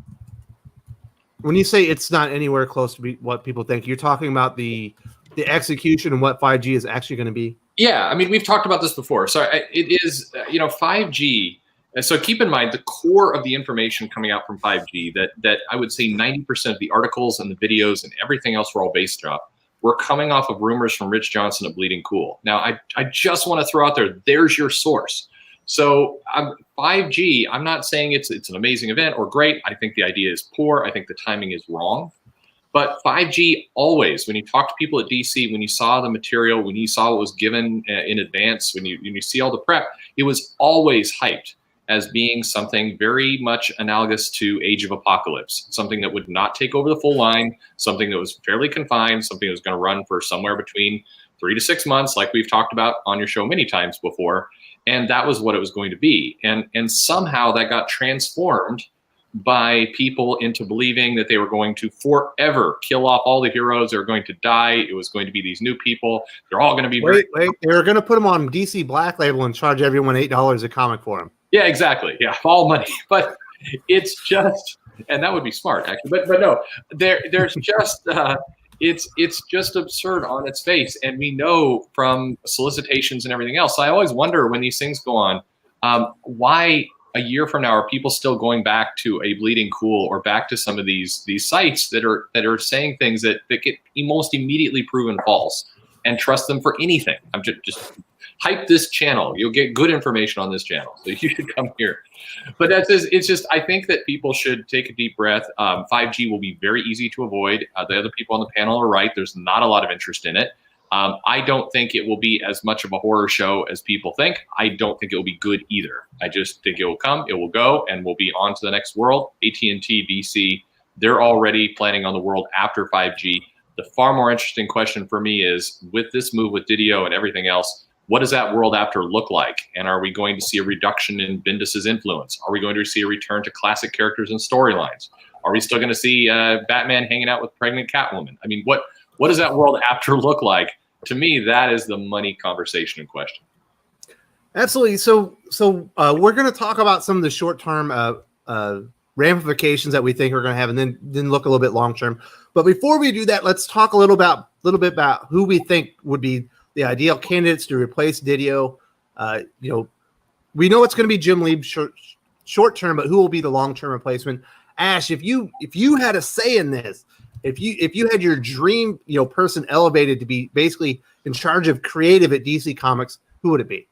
When you say it's not anywhere close to what people think, you're talking about the execution and what 5G is actually going to be. Yeah, I mean, we've talked about this before. So it is, 5G. So keep in mind the core of the information coming out from 5G that I would say 90% of the articles and the videos and everything else were all based on. We're coming off of rumors from Rich Johnson of Bleeding Cool. Now, I just want to throw out there's your source. So 5G, I'm not saying it's an amazing event or great. I think the idea is poor. I think the timing is wrong. But 5G always, when you talk to people at DC, when you saw the material, when you saw what was given in advance, when you see all the prep, it was always hyped as being something very much analogous to Age of Apocalypse, something that would not take over the full line, something that was fairly confined, something that was going to run for somewhere between 3 to 6 months, like we've talked about on your show many times before. And that was what it was going to be. And somehow that got transformed by people into believing that they were going to forever kill off all the heroes. They were going to die. It was going to be these new people. They're all going to be wait. They were going to put them on DC Black Label and charge everyone $8 a comic for them. Yeah, exactly. Yeah, all money. But it's just, and that would be smart actually. But no, there's just. It's just absurd on its face. And we know from solicitations and everything else, I always wonder when these things go on, why a year from now are people still going back to a Bleeding Cool or back to some of these sites that are saying things that get most immediately proven false, and trust them for anything. I'm just hype this channel. You'll get good information on this channel. So you should come here. But it's just, I think that people should take a deep breath. 5G will be very easy to avoid. The other people on the panel are right. There's not a lot of interest in it. I don't think it will be as much of a horror show as people think. I don't think it will be good either. I just think it will come, it will go, and we'll be on to the next world. AT&T, DC, they're already planning on the world after 5G. The far more interesting question for me is, with this move with Didio and everything else, what does that world after look like? And are we going to see a reduction in Bendis's influence? Are we going to see a return to classic characters and storylines? Are we still going to see Batman hanging out with pregnant Catwoman? I mean, what does that world after look like? To me, that is the money conversation in question. Absolutely. So we're going to talk about some of the short-term ramifications that we think we're going to have, and then look a little bit long-term. But before we do that, let's talk a little bit about who we think would be the ideal candidates to replace Didio. We know it's going to be Jeph Loeb short term, but who will be the long term replacement? Ash, if you had a say in this, if you had your dream person elevated to be basically in charge of creative at DC Comics, who would it be?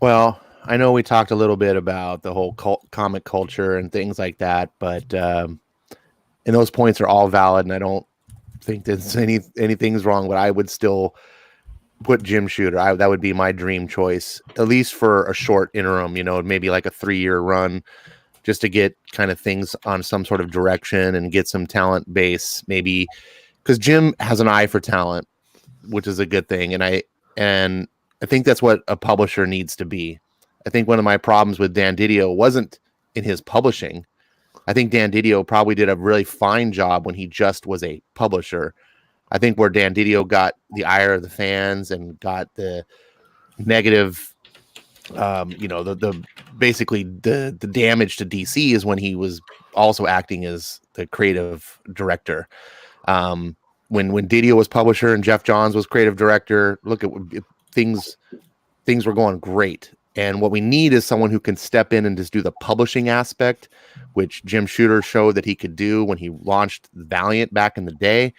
Well, I know we talked a little bit about the whole comic culture and things like that, but and those points are all valid, and I don't think there's anything's wrong. But I would still put Jim Shooter. That would be my dream choice, at least for a short interim, maybe like a 3-year run, just to get kind of things on some sort of direction and get some talent base, maybe, because Jim has an eye for talent, which is a good thing. And I think that's what a publisher needs to be. I think one of my problems with Dan Didio wasn't in his publishing. I think Dan Didio probably did a really fine job when he just was a publisher. I think where Dan Didio got the ire of the fans and got the negative, basically the damage to DC is when he was also acting as the creative director. When Didio was publisher and Geoff Johns was creative director, look at things were going great. And what we need is someone who can step in and just do the publishing aspect, which Jim Shooter showed that he could do when he launched Valiant back in the day.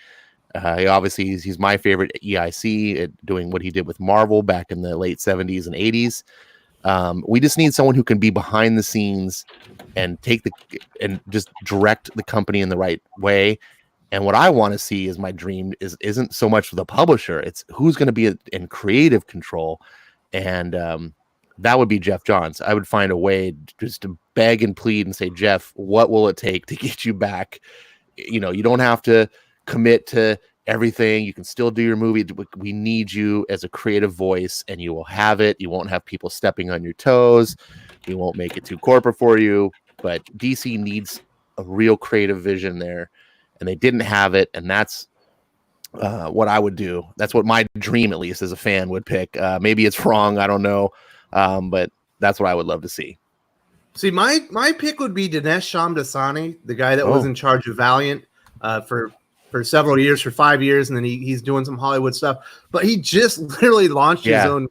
He's my favorite EIC at doing what he did with Marvel back in the late 70s and 80s. We just need someone who can be behind the scenes and and just direct the company in the right way. And what I want to see is my dream isn't so much the publisher. It's who's going to be in creative control. And that would be Geoff Johns. I would find a way just to beg and plead and say, Jeff, what will it take to get you back? You don't have to commit to everything. You can still do your movie. We need you as a creative voice, and you will have it. You won't have people stepping on your toes. We won't make it too corporate for you. But DC needs a real creative vision there, and they didn't have it. And that's what I would do. That's what my dream, at least as a fan, would pick. Maybe it's wrong. I don't know. But that's what I would love to see. See, my pick would be Dinesh Shamdasani, the guy that was in charge of Valiant for several years, for 5 years, and then he's doing some Hollywood stuff. But he just literally launched his own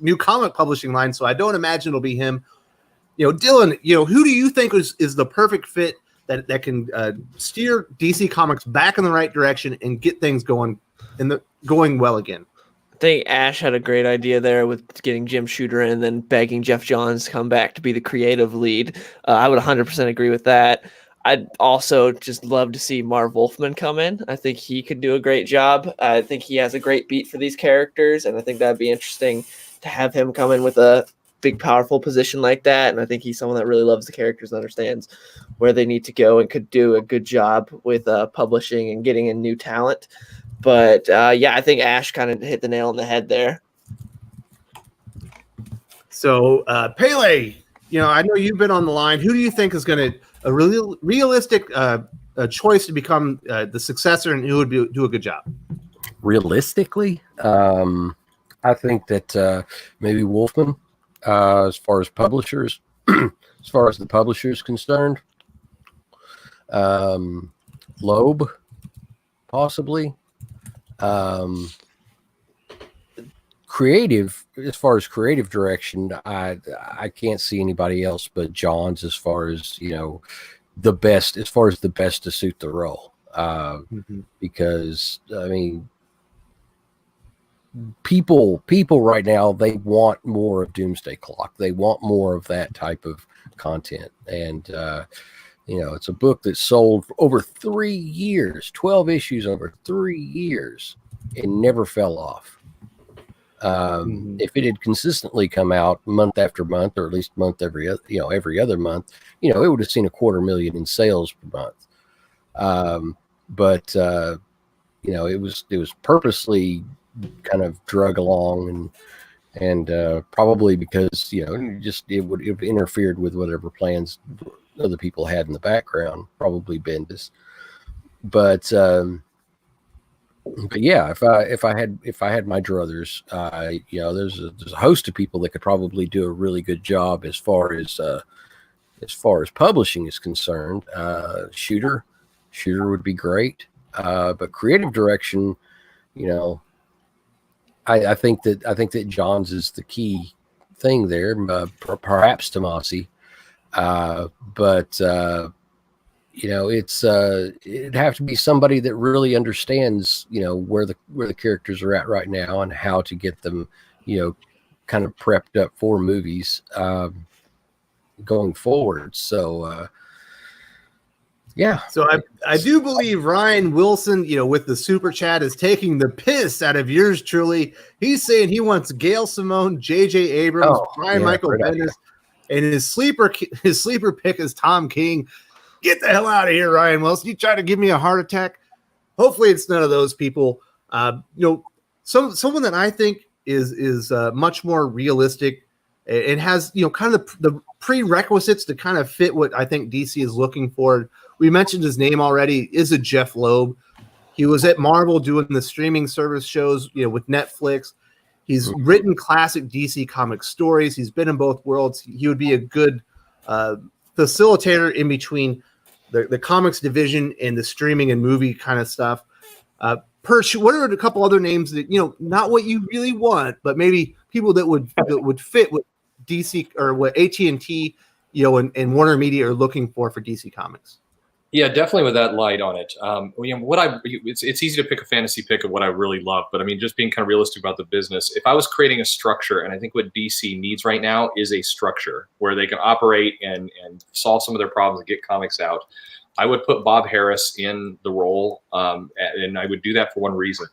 new comic publishing line, so I don't imagine it'll be him. Dylan, who do you think is the perfect fit that can steer DC Comics back in the right direction and get things going well again? I think Ash had a great idea there with getting Jim Shooter in and then begging Jeff Johns to come back to be the creative lead. I would 100% agree with that. I'd also just love to see Marv Wolfman come in. I think he could do a great job. I think he has a great beat for these characters, and I think that'd be interesting to have him come in with a big, powerful position like that. And I think he's someone that really loves the characters and understands where they need to go and could do a good job with publishing and getting in new talent. But I think Ash kind of hit the nail on the head there. So Pele, I know you've been on the line. Who do you think is going to a really realistic choice to become the successor, and who would do a good job? Realistically, I think that maybe Wolfman, as far as publishers, as far as the publisher's concerned. Loeb, possibly. Creative, as far as creative direction, I can't see anybody else but Johns as far as the best to suit the role. Because I mean, people right now, they want more of Doomsday Clock. They want more of that type of content, and it's a book that sold for over 3 years, 12 issues over 3 years, and never fell off. If it had consistently come out month after month, or at least every other month, it would have seen 250,000 in sales per month. But it was purposely kind of drug along, and probably because it would have interfered with whatever plans other people had in the background, probably Bendis. But yeah, if I had my druthers, there's a host of people that could probably do a really good job as far as publishing is concerned. Shooter would be great, but creative direction, I think that Johns is the key thing there. Perhaps Tomasi, but it'd have to be somebody that really understands, where the characters are at right now and how to get them, kind of prepped up for movies going forward. So, yeah. So I do believe Ryan Wilson, with the super chat, is taking the piss out of yours truly. He's saying he wants Gail Simone, J.J. Abrams, Brian Michael Bendis, and his sleeper pick is Tom King. Get the hell out of here, Ryan Wilson. You try to give me a heart attack. Hopefully it's none of those people. Someone that I think is much more realistic and has, kind of the prerequisites to kind of fit what I think DC is looking for. We mentioned his name already, is a Jeph Loeb. He was at Marvel doing the streaming service shows, with Netflix. He's written classic DC comic stories. He's been in both worlds. He would be a good facilitator in between the comics division and the streaming and movie kind of stuff. What are a couple other names that, not what you really want, but maybe people that would fit what DC or what AT&T, and Warner Media are looking for DC Comics? Yeah, definitely with that light on it. It's easy to pick a fantasy pick of what I really love, but I mean, just being kind of realistic about the business. If I was creating a structure, and I think what DC needs right now is a structure where they can operate and solve some of their problems and get comics out, I would put Bob Harris in the role, and I would do that for one reason.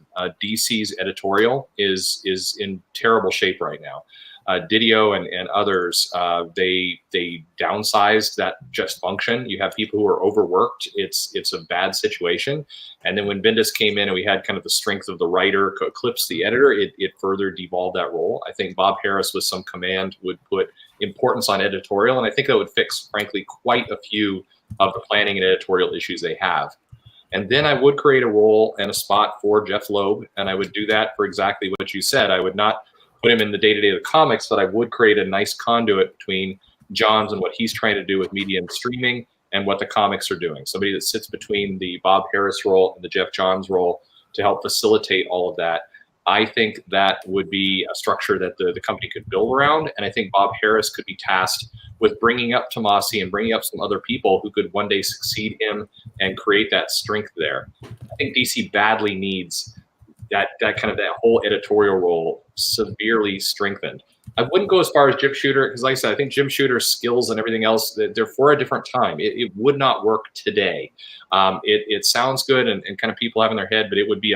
DC's editorial is in terrible shape right now. Didio and others, they downsized that just function. You have people who are overworked. It's a bad situation. And then when Bendis came in and we had kind of the strength of the writer eclipse the editor, it further devolved that role. I think Bob Harris with some command would put importance on editorial, and I think that would fix, frankly, quite a few of the planning and editorial issues they have. And then I would create a role and a spot for Jeph Loeb, and I would do that for exactly what you said. I would not put him in the day-to-day of the comics, but I would create a nice conduit between Johns and what he's trying to do with media and streaming and what the comics are doing. Somebody that sits between the Bob Harris role and the Jeph Johns role to help facilitate all of that. I think that would be a structure that the company could build around. And I think Bob Harris could be tasked with bringing up Tomasi and bringing up some other people who could one day succeed him and create that strength there. I think DC badly needs that whole editorial role severely strengthened. I wouldn't go as far as Jim Shooter, because like I said, I think Jim Shooter's skills and everything else, they're for a different time. It would not work today. It sounds good and kind of people have in their head, but it would be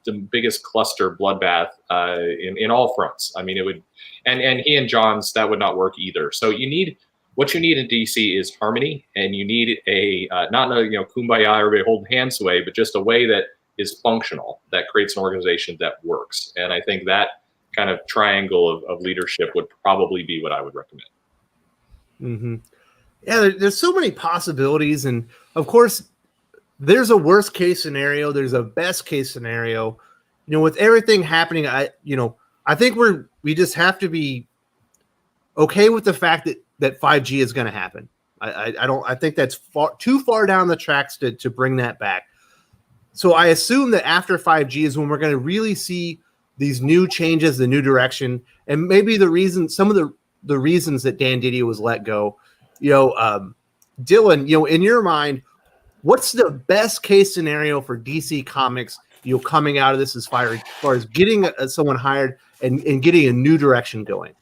the biggest cluster bloodbath in all fronts. I mean, it would, and he and Johns, that would not work either. So what you need in DC is harmony, and you need not a kumbaya, everybody holding hands away, but just a way that is functional, that creates an organization that works. And I think that kind of triangle of leadership would probably be what I would recommend. Mm-hmm. Yeah, there's so many possibilities, and of course, there's a worst case scenario. There's a best case scenario. With everything happening, I think we just have to be okay with the fact that 5G is going to happen. I think that's too far down the tracks to bring that back. So I assume that after 5G is when we're going to really see these new changes, the new direction, and maybe some of the reasons that Dan Didio was let go. Dylan, in your mind, what's the best case scenario for DC Comics, coming out of this as far as getting someone hired and getting a new direction going?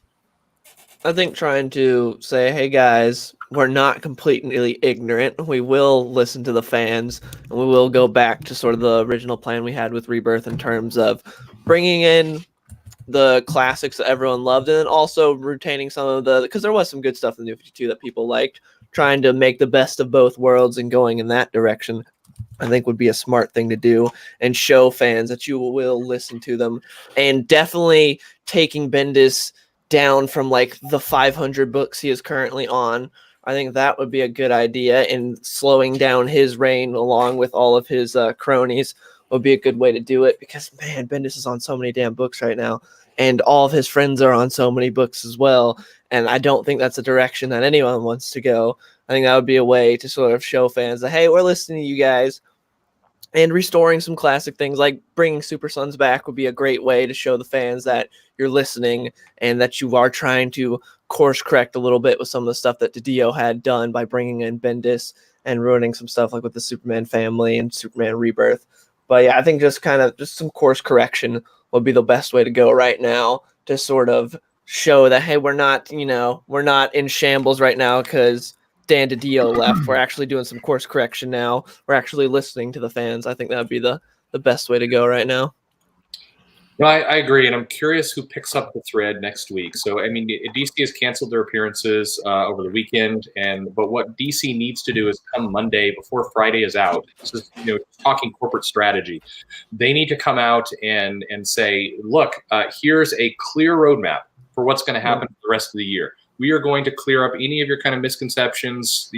I think trying to say, hey guys, we're not completely ignorant. We will listen to the fans, and we will go back to sort of the original plan we had with Rebirth in terms of bringing in the classics that everyone loved, and then also retaining some of because there was some good stuff in the New 52 that people liked, trying to make the best of both worlds and going in that direction, I think would be a smart thing to do, and show fans that you will listen to them, and definitely taking Bendis down from like the 500 books he is currently on. I think that would be a good idea, and slowing down his reign along with all of his cronies would be a good way to do it, because man, Bendis is on so many damn books right now, and all of his friends are on so many books as well. And I don't think that's a direction that anyone wants to go. I think that would be a way to sort of show fans that, hey, we're listening to you guys, and restoring some classic things like bringing Super Sons back would be a great way to show the fans that you're listening and that you are trying to course correct a little bit with some of the stuff that Didio had done by bringing in Bendis and ruining some stuff like with the Superman family and Superman Rebirth. But yeah, I think just some course correction would be the best way to go right now, to sort of show that, hey, we're not in shambles right now because Dan Didio left. We're actually doing some course correction now. We're actually listening to the fans. I think that would be the best way to go right now. No, I agree, and I'm curious who picks up the thread next week. So, I mean, DC has canceled their appearances over the weekend, but what DC needs to do is come Monday before Friday is out. This is, talking corporate strategy. They need to come out and say, look, here's a clear roadmap for what's going to happen for the rest of the year. We are going to clear up any of your kind of misconceptions,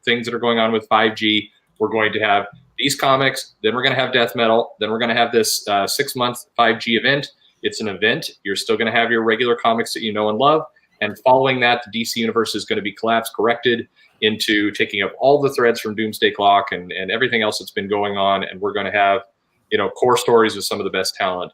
things that are going on with 5G. We're going to have these comics, then we're going to have Death Metal, then we're going to have this 6-month 5G event. It's an event. You're still going to have your regular comics that you know and love. And following that, the DC universe is going to be corrected into taking up all the threads from Doomsday Clock and everything else that's been going on. And we're going to have, core stories with some of the best talent.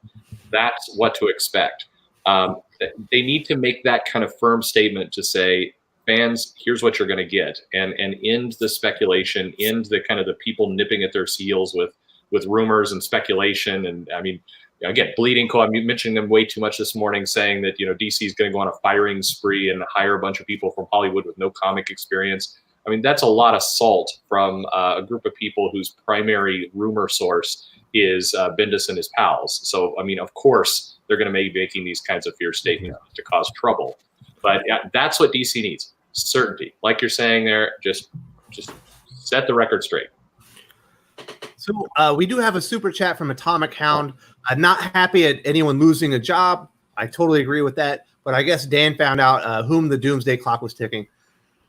That's what to expect. They need to make that kind of firm statement to say, fans, here's what you're going to get, and end the speculation, end the kind of the people nipping at their heels with rumors and speculation. And I mean, again, Bleeding Co. I'm mentioning them way too much this morning, saying that DC is going to go on a firing spree and hire a bunch of people from Hollywood with no comic experience. I mean, that's a lot of salt from a group of people whose primary rumor source is Bendis and his pals. So I mean, of course, they're going to be making these kinds of fierce statements to cause trouble. But that's what DC needs. Certainty. Like you're saying there, just set the record straight. So we do have a super chat from Atomic Hound. I'm not happy at anyone losing a job. I totally agree with that. But I guess Dan found out whom the Doomsday Clock was ticking.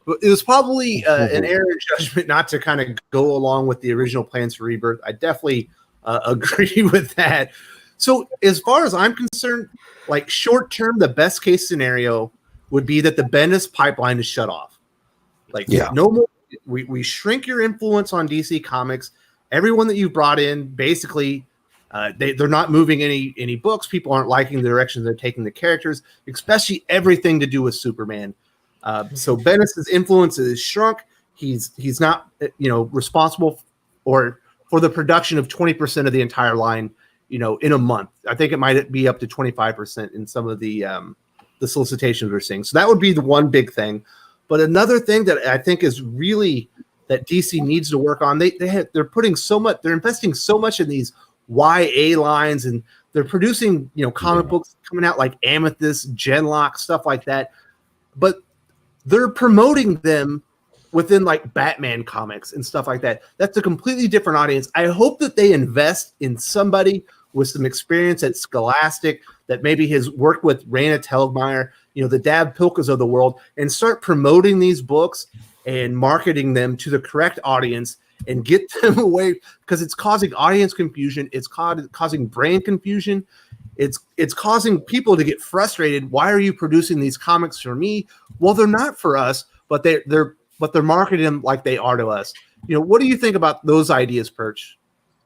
But it was probably an error in judgment not to kind of go along with the original plans for Rebirth. I definitely agree with that. So as far as I'm concerned, like short term, the best case scenario would be that the Bendis pipeline is shut off. Like, no more. We shrink your influence on DC Comics. Everyone that you've brought in, basically, they're not moving any books. People aren't liking the direction they're taking the characters, especially everything to do with Superman. So Bendis' influence is shrunk. He's not responsible for the production of 20% of the entire line, in a month. I think it might be up to 25% in some of the solicitations we're seeing. So that would be the one big thing. But another thing that I think is really that DC needs to work on, they're putting so much, they're investing so much in these YA lines, and they're producing comic books coming out like Amethyst, Genlock, stuff like that. But they're promoting them within like Batman comics and stuff like that. That's a completely different audience. I hope that they invest in somebody with some experience at Scholastic that maybe has worked with Raina Telgemeier, the Dab Pilkas of the world, and start promoting these books and marketing them to the correct audience and get them away, because it's causing audience confusion. It's causing brand confusion. It's causing people to get frustrated. Why are you producing these comics for me? Well, they're not for us, but they're marketing them like they are to us. What do you think about those ideas, Perch?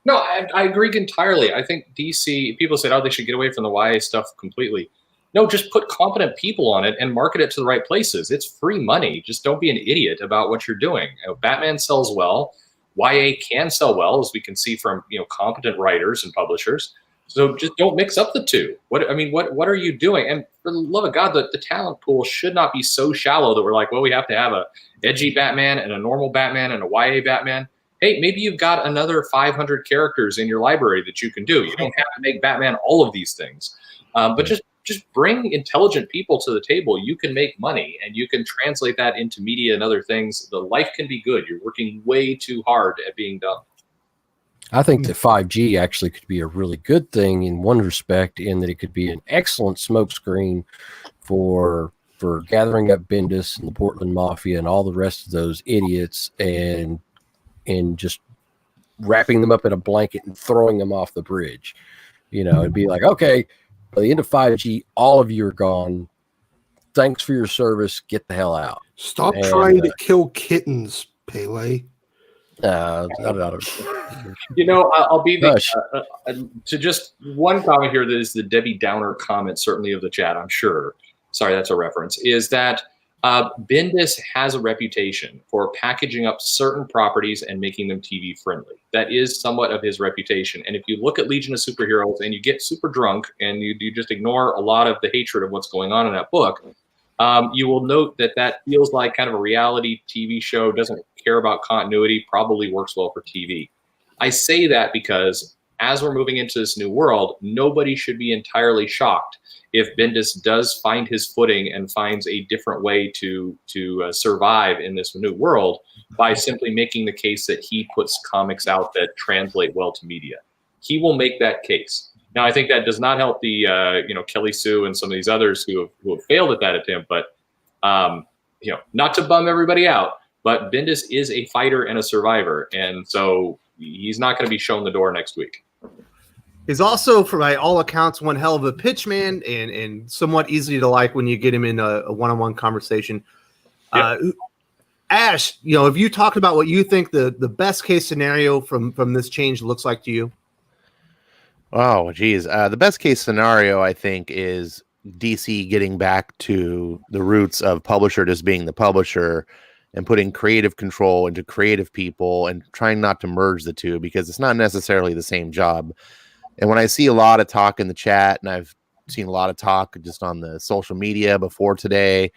No, I agree entirely. I think DC, people said, they should get away from the YA stuff completely. No, just put competent people on it and market it to the right places. It's free money. Just don't be an idiot about what you're doing. Batman sells well. YA can sell well, as we can see from competent writers and publishers. So just don't mix up the two. What are you doing? And for the love of God, the talent pool should not be so shallow that we're like, well, we have to have a edgy Batman and a normal Batman and a YA Batman. Hey, maybe you've got another 500 characters in your library that you can do. You don't have to make Batman all of these things, but just bring intelligent people to the table. You can make money, and you can translate that into media and other things. The life can be good. You're working way too hard at being dumb. I think that 5G actually could be a really good thing in one respect, in that it could be an excellent smokescreen for gathering up Bendis and the Portland Mafia and all the rest of those idiots, and just wrapping them up in a blanket and throwing them off the bridge. It'd be like, okay, by the end of 5G, all of you are gone. Thanks for your service. Get the hell out. Stop trying to kill kittens, Pele. I'll be to just one comment here that is the Debbie Downer comment, certainly of the chat, I'm sure. Sorry, that's a reference. Is that Bendis has a reputation for packaging up certain properties and making them TV friendly. That is somewhat of his reputation. And if you look at Legion of Superheroes and you get super drunk and you just ignore a lot of the hatred of what's going on in that book, you will note that feels like kind of a reality TV show, doesn't care about continuity, probably works well for TV. I say that because as we're moving into this new world, nobody should be entirely shocked if Bendis does find his footing and finds a different way to survive in this new world by simply making the case that he puts comics out that translate well to media. He will make that case. Now, I think that does not help the Kelly Sue and some of these others who have failed at that attempt. But not to bum everybody out, but Bendis is a fighter and a survivor, and so he's not going to be shown the door next week. He's also, for by all accounts, one hell of a pitch man and somewhat easy to like when you get him in a one-on-one conversation. Yep. Ash, have you talked about what you think the best case scenario from this change looks like to you? Oh, geez. The best case scenario, I think, is DC getting back to the roots of publisher just being the publisher and putting creative control into creative people and trying not to merge the two, because it's not necessarily the same job. And when I see a lot of talk in the chat, and I've seen a lot of talk just on the social media before today,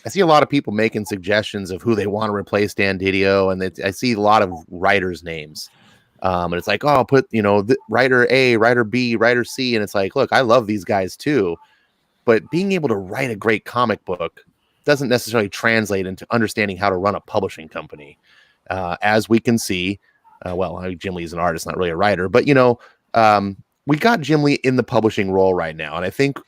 I see a lot of people making suggestions of who they want to replace Dan Didio, and I see a lot of writers' names. And it's like, oh, put, writer A, writer B, writer C. And it's like, look, I love these guys too, but being able to write a great comic book doesn't necessarily translate into understanding how to run a publishing company. As we can see, Jim Lee's an artist, not really a writer, but we got Jim Lee in the publishing role right now. And I think,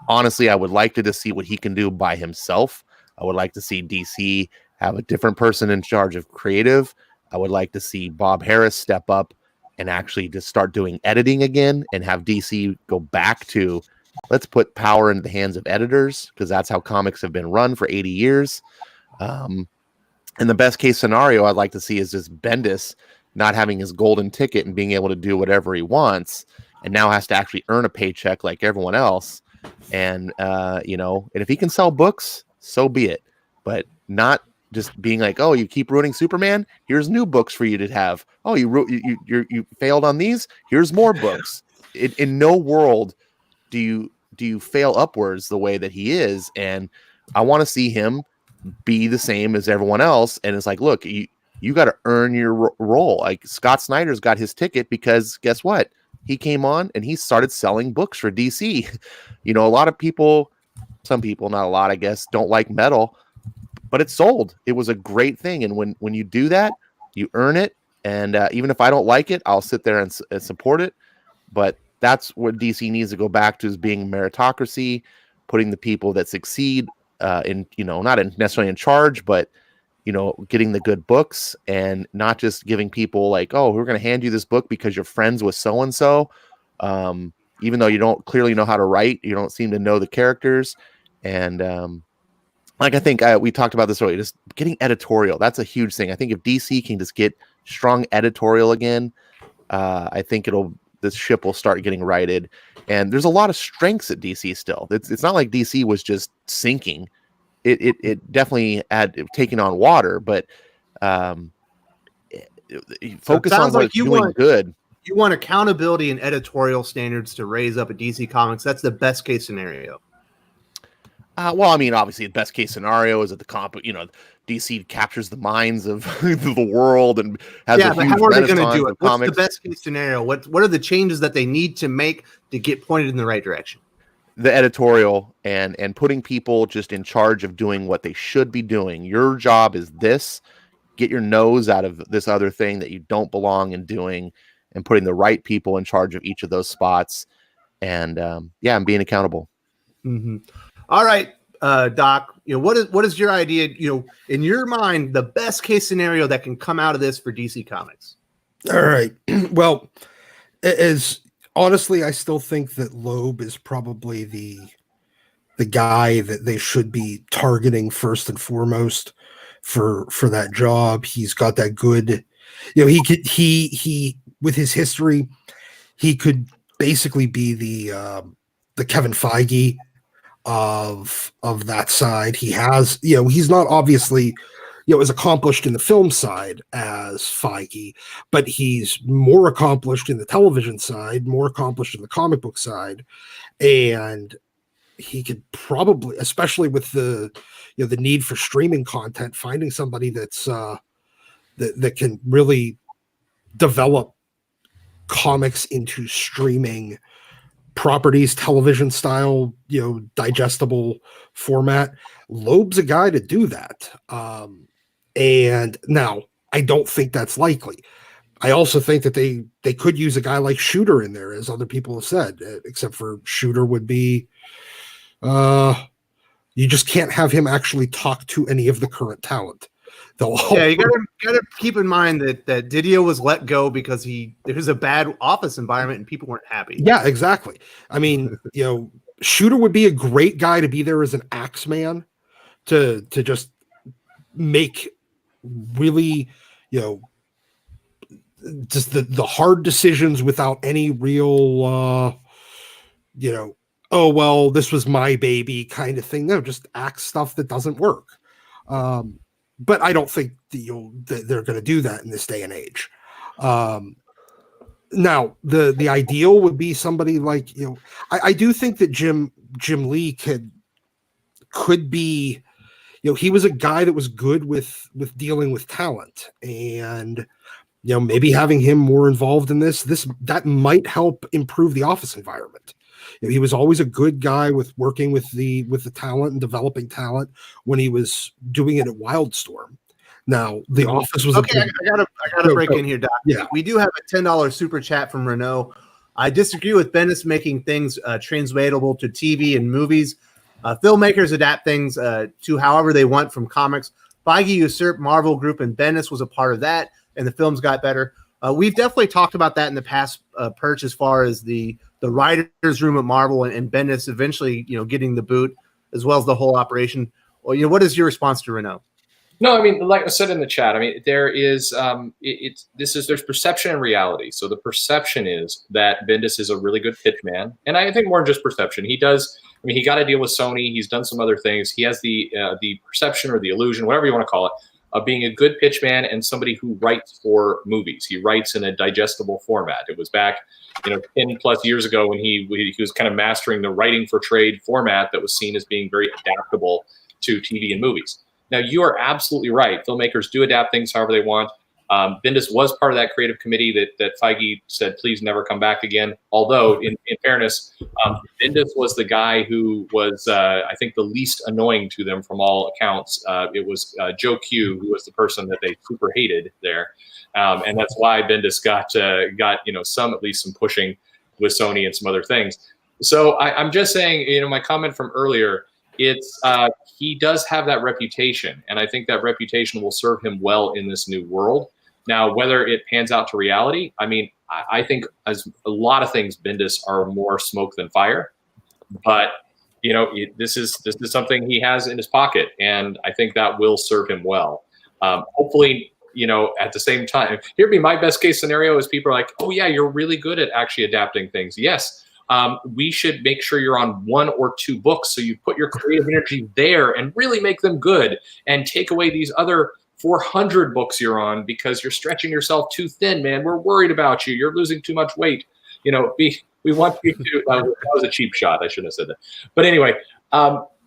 honestly, I would like to just see what he can do by himself. I would like to see DC have a different person in charge of creative. I would like to see Bob Harris step up and actually just start doing editing again and have DC go back to Let's put power into the hands of editors, because that's how comics have been run for 80 years. And the best case scenario I'd like to see is just Bendis not having his golden ticket and being able to do whatever he wants, and now has to actually earn a paycheck like everyone else. And, and if he can sell books, so be it. But not just being like, oh, you keep ruining Superman, here's new books for you to have. Oh, you failed on these, here's more books. In no world do you fail upwards the way that he is. And I want to see him be the same as everyone else. And it's like, look, you got to earn your role. Like Scott Snyder's got his ticket because guess what? He came on and he started selling books for DC. A lot of people, some people, not a lot, I guess, don't like metal, but it sold. It was a great thing. And when you do that, you earn it. And even if I don't like it, I'll sit there and support it. But that's what DC needs to go back to, is being meritocracy, putting the people that succeed not necessarily in charge, but getting the good books, and not just giving people like, oh, we're going to hand you this book because you're friends with so-and-so. Even though you don't clearly know how to write, you don't seem to know the characters. And I think we talked about this earlier, just getting editorial. That's a huge thing. I think if DC can just get strong editorial again, I think this ship will start getting righted. And there's a lot of strengths at DC still. It's not like DC was just sinking. It definitely had taken on water, but focus on what's doing good. You want accountability and editorial standards to raise up at DC Comics. That's the best case scenario. Obviously, the best case scenario is that DC captures the minds of the world and has a huge renaissance. How are they going to do it? What's the best case scenario? What are the changes that they need to make to get pointed in the right direction? The editorial and putting people just in charge of doing what they should be doing. Your job is this. Get your nose out of this other thing that you don't belong in doing, and putting the right people in charge of each of those spots. And and being accountable. Mm-hmm. All right, Doc. What is your idea? In your mind, the best case scenario that can come out of this for DC Comics. All right. Well, honestly, I still think that Loeb is probably the guy that they should be targeting first and foremost for that job. He's got that good, he with his history, he could basically be the Kevin Feige of that side. He has, he's not obviously as accomplished in the film side as Feige, but he's more accomplished in the television side, more accomplished in the comic book side. And he could probably, especially with the need for streaming content, finding somebody that's that can really develop comics into streaming properties, television style, digestible format. Loeb's a guy to do that. And now I don't think that's likely. I also think that they could use a guy like Shooter in there, as other people have said, except for Shooter would be, you just can't have him actually talk to any of the current talent. You gotta keep in mind that Didio was let go because there was a bad office environment and people weren't happy. Yeah, exactly. I mean, Shooter would be a great guy to be there as an Axeman to just make really, just the hard decisions without any real, oh, well, this was my baby kind of thing. No, just axe stuff that doesn't work. But I don't think that they're going to do that in this day and age. Now, the ideal would be somebody like, I do think that Jim Lee could be, he was a guy that was good with dealing with talent, and maybe having him more involved in that might help improve the office environment. He was always a good guy with working with the talent and developing talent when he was doing it at Wildstorm. Now the office was okay. I gotta break in here, Doc. Yeah, we do have a $10 super chat from Renault. I disagree with Bendis making things translatable to TV and movies. Filmmakers adapt things to however they want from comics. Feige usurped Marvel Group, and Bendis was a part of that, and the films got better. We've definitely talked about that in the past, Perch, as far as the the writers' room at Marvel and Bendis eventually, getting the boot as well as the whole operation. Well, what is your response to Renault? No, I mean, like I said in the chat, I mean, there is there's perception and reality. So the perception is that Bendis is a really good pitch man, and I think more than just perception. He does. I mean, he got a deal with Sony. He's done some other things. He has the perception or the illusion, whatever you want to call it, of being a good pitch man and somebody who writes for movies. He writes in a digestible format. It was back, 10 plus years ago when he was kind of mastering the writing for trade format that was seen as being very adaptable to TV and movies. Now, you are absolutely right. Filmmakers do adapt things however they want. Bendis was part of that creative committee that Feige said, please never come back again. Although, in fairness, Bendis was the guy who was, I think, the least annoying to them from all accounts. It was Joe Q, who was the person that they super hated there. And that's why Bendis got at least some pushing with Sony and some other things. So I'm just saying, my comment from earlier, it's he does have that reputation, and I think that reputation will serve him well in this new world. Now, whether it pans out to reality, I mean, I think as a lot of things, Bendis are more smoke than fire. But this is something he has in his pocket, and I think that will serve him well. Hopefully, at the same time, here'd be my best case scenario: is people are like, "Oh yeah, you're really good at actually adapting things." Yes. We should make sure you're on 1 or 2 books, so you put your creative energy there and really make them good, and take away these other 400 books you're on because you're stretching yourself too thin, man. We're worried about you. You're losing too much weight. We want you to. That was a cheap shot. I shouldn't have said that. But anyway,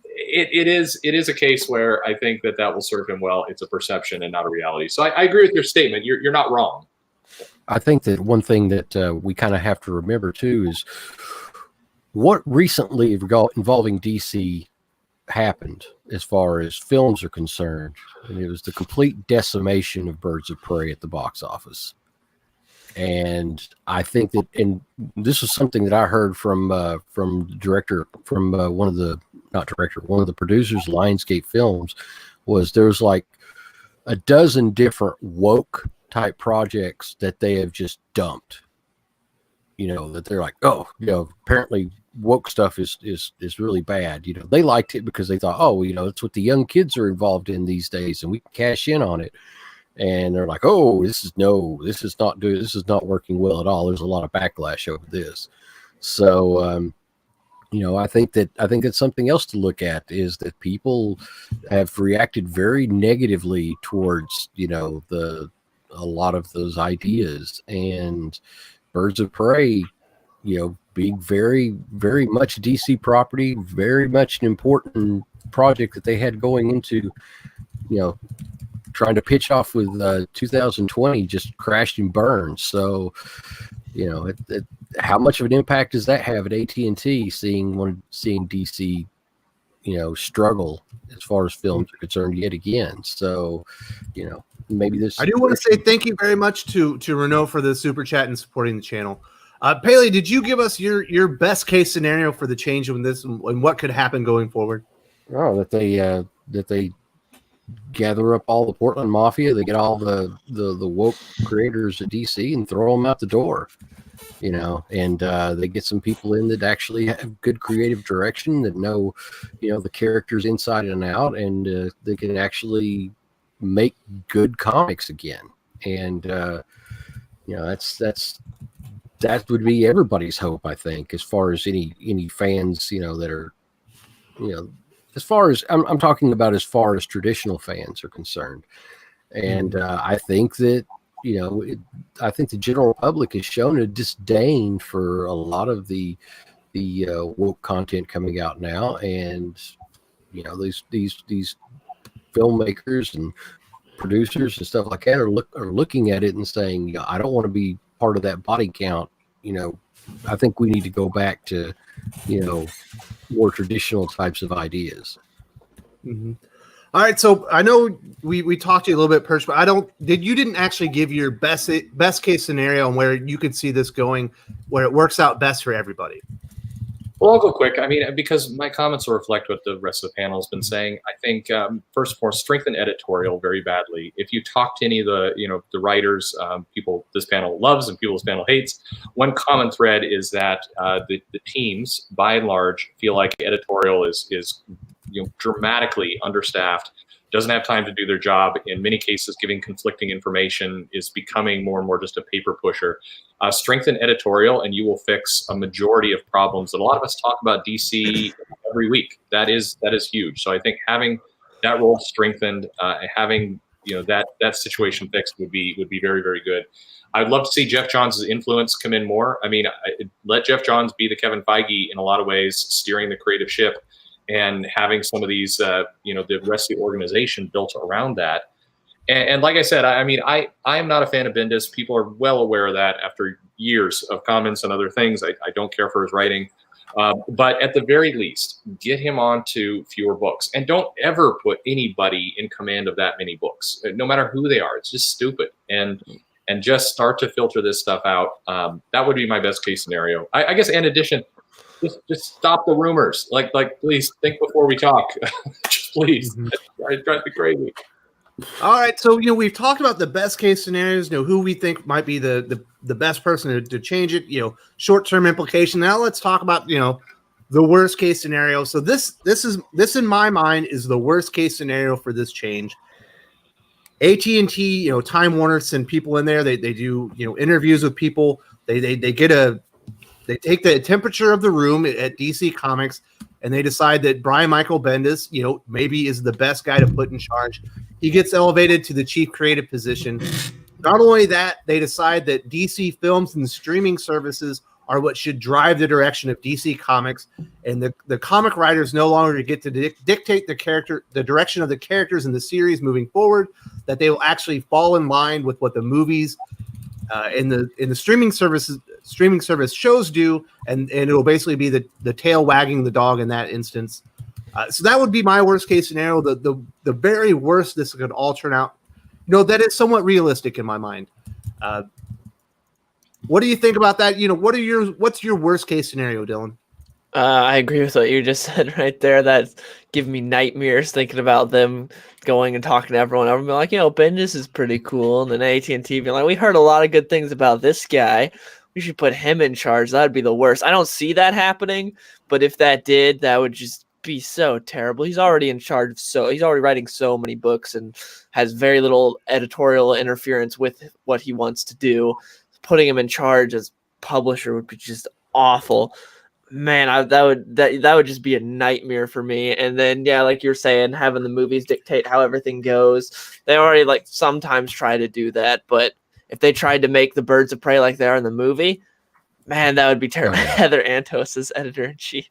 it is a case where I think that will serve him well. It's a perception and not a reality. So I agree with your statement. You're not wrong. I think that one thing that we kind of have to remember too is what recently involving DC happened as far as films are concerned, and it was the complete decimation of Birds of Prey at the box office. And I think that, and this was something that I heard from one of the producers, Lionsgate Films, was there's like a dozen different woke type projects that they have just dumped. That they're like, apparently woke stuff is really bad. They liked it because they thought, it's what the young kids are involved in these days, and we can cash in on it. And they're like, this is not working well at all. There's a lot of backlash over this. So, I think it's something else to look at is that people have reacted very negatively towards, a lot of those ideas, and Birds of Prey, being very, very much DC property, very much an important project that they had going into, trying to pitch off with 2020 just crashed and burned. So, how much of an impact does that have at AT&T seeing DC, struggle as far as films are concerned yet again? So, maybe this. I do want to say thank you very much to Renault for the super chat and supporting the channel. Paley, did you give us your best case scenario for the change in this and what could happen going forward? Oh, that they gather up all the Portland Mafia, they get all the woke creators at DC and throw them out the door, and they get some people in that actually have good creative direction, that know, the characters inside and out, and they can actually make good comics again. And that would be everybody's hope, I think, as far as any fans, that are, as far as I'm talking about, as far as traditional fans are concerned. And I think that, I think the general public has shown a disdain for a lot of the woke content coming out now. And, these filmmakers and producers and stuff like that are looking at it and saying, I don't want to be part of that body count. I think we need to go back to, more traditional types of ideas. Mm-hmm. All right. So I know we talked to you a little bit, Perch, but you didn't actually give your best case scenario on where you could see this going, where it works out best for everybody. Well, I'll go quick. I mean, because my comments will reflect what the rest of the panel has been saying. I think first and foremost, strengthen editorial very badly. If you talk to any of the writers, people this panel loves and people this panel hates, one common thread is that the teams, by and large, feel like editorial is dramatically understaffed. Doesn't have time to do their job. In many cases, giving conflicting information is becoming more and more just a paper pusher. Strengthen editorial, and you will fix a majority of problems that a lot of us talk about DC every week. That is huge. So I think having that role strengthened, having that situation fixed would be very, very good. I'd love to see Jeph Johns' influence come in more. I mean, let Jeph Johns be the Kevin Feige in a lot of ways, steering the creative ship, and having some of these, the rest of the organization built around that. And like I said, I mean, I am not a fan of Bendis. People are well aware of that after years of comments and other things. I don't care for his writing. But at the very least, get him onto fewer books. And don't ever put anybody in command of that many books, no matter who they are. It's just stupid. And just start to filter this stuff out. That would be my best case scenario. I guess in addition, just stop the rumors. Like please think before we talk. Just please. It drives me crazy. All right, so we've talked about the best case scenarios, who we think might be the best person to change it, short-term implication. Now let's talk about the worst case scenario. So this in my mind is the worst case scenario for this change. AT&T, Time Warner send people in there. They do interviews with people. They take the temperature of the room at DC Comics, and they decide that Brian Michael Bendis, maybe is the best guy to put in charge. He gets elevated to the chief creative position. Not only that, they decide that DC films and streaming services are what should drive the direction of DC Comics, and the comic writers no longer get to dictate the direction of the characters in the series moving forward. That they will actually fall in line with what the movies in the streaming service shows do, and it'll basically be the tail wagging the dog in that instance. So that would be my worst case scenario. The very worst this could all turn out. That is somewhat realistic in my mind. What do you think about that? What's your worst case scenario, Dylan? I agree with what you just said right there. That's giving me nightmares thinking about them going and talking to everyone. Everyone be like, Bendis is pretty cool. And then AT&T being like, we heard a lot of good things about this guy. We should put him in charge. That'd be the worst. I don't see that happening, but if that did, that would just be so terrible. He's already in charge he's already writing so many books and has very little editorial interference with what he wants to do. Putting him in charge as publisher would be just awful. Man, that would just be a nightmare for me. And then, yeah, like you're saying, having the movies dictate how everything goes. They already sometimes try to do that, but if they tried to make the Birds of Prey like they are in the movie, man, that would be terrible. Heather Antos as editor-in-chief.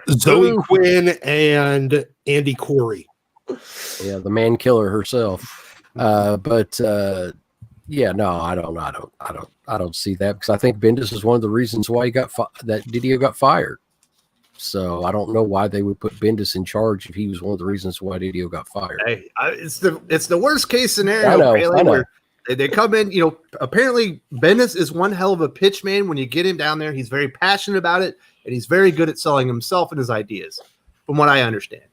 Zoe Quinn and Andy Corey. Yeah, the man killer herself. Yeah, no, I don't see that, because I think Bendis is one of the reasons why that Didio got fired. So I don't know why they would put Bendis in charge if he was one of the reasons why Didio got fired. Hey, it's the worst case scenario. I know. Where they come in, apparently Bendis is one hell of a pitch man. When you get him down there, he's very passionate about it, and he's very good at selling himself and his ideas, from what I understand.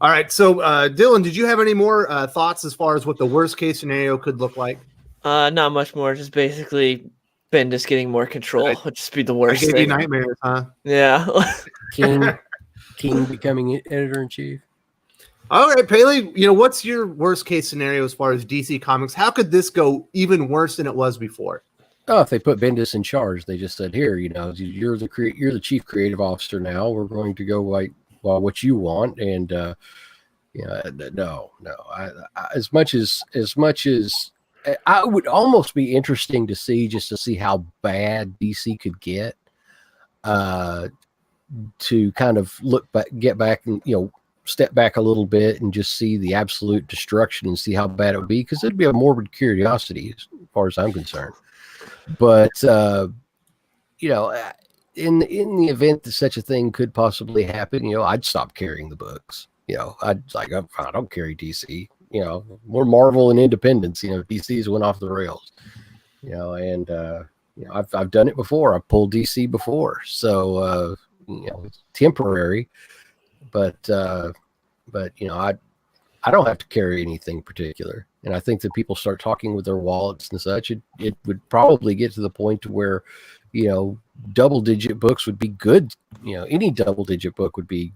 All right, so Dylan, did you have any more thoughts as far as what the worst case scenario could look like? Not much more. Just basically Bendis getting more control would just be the worst thing. Nightmares, huh? Yeah. King becoming editor-in-chief. All right, Paley, what's your worst case scenario as far as DC Comics? How could this go even worse than it was before? Oh, if they put Bendis in charge, they just said, "Here, you're the chief creative officer now. We're going to go what you want." And no. As much as I would almost be interesting to see how bad DC could get, to kind of get back and step back a little bit and just see the absolute destruction and see how bad it would be, because it'd be a morbid curiosity as far as I'm concerned. But in the event that such a thing could possibly happen, I'd stop carrying the books. I don't carry DC. More Marvel and Independence. DC's went off the rails. And I've done it before. I've pulled DC before, so it's temporary. But I don't have to carry anything particular. And I think that people start talking with their wallets and such. It would probably get to the point to where, double-digit books would be good. Any double-digit book would be,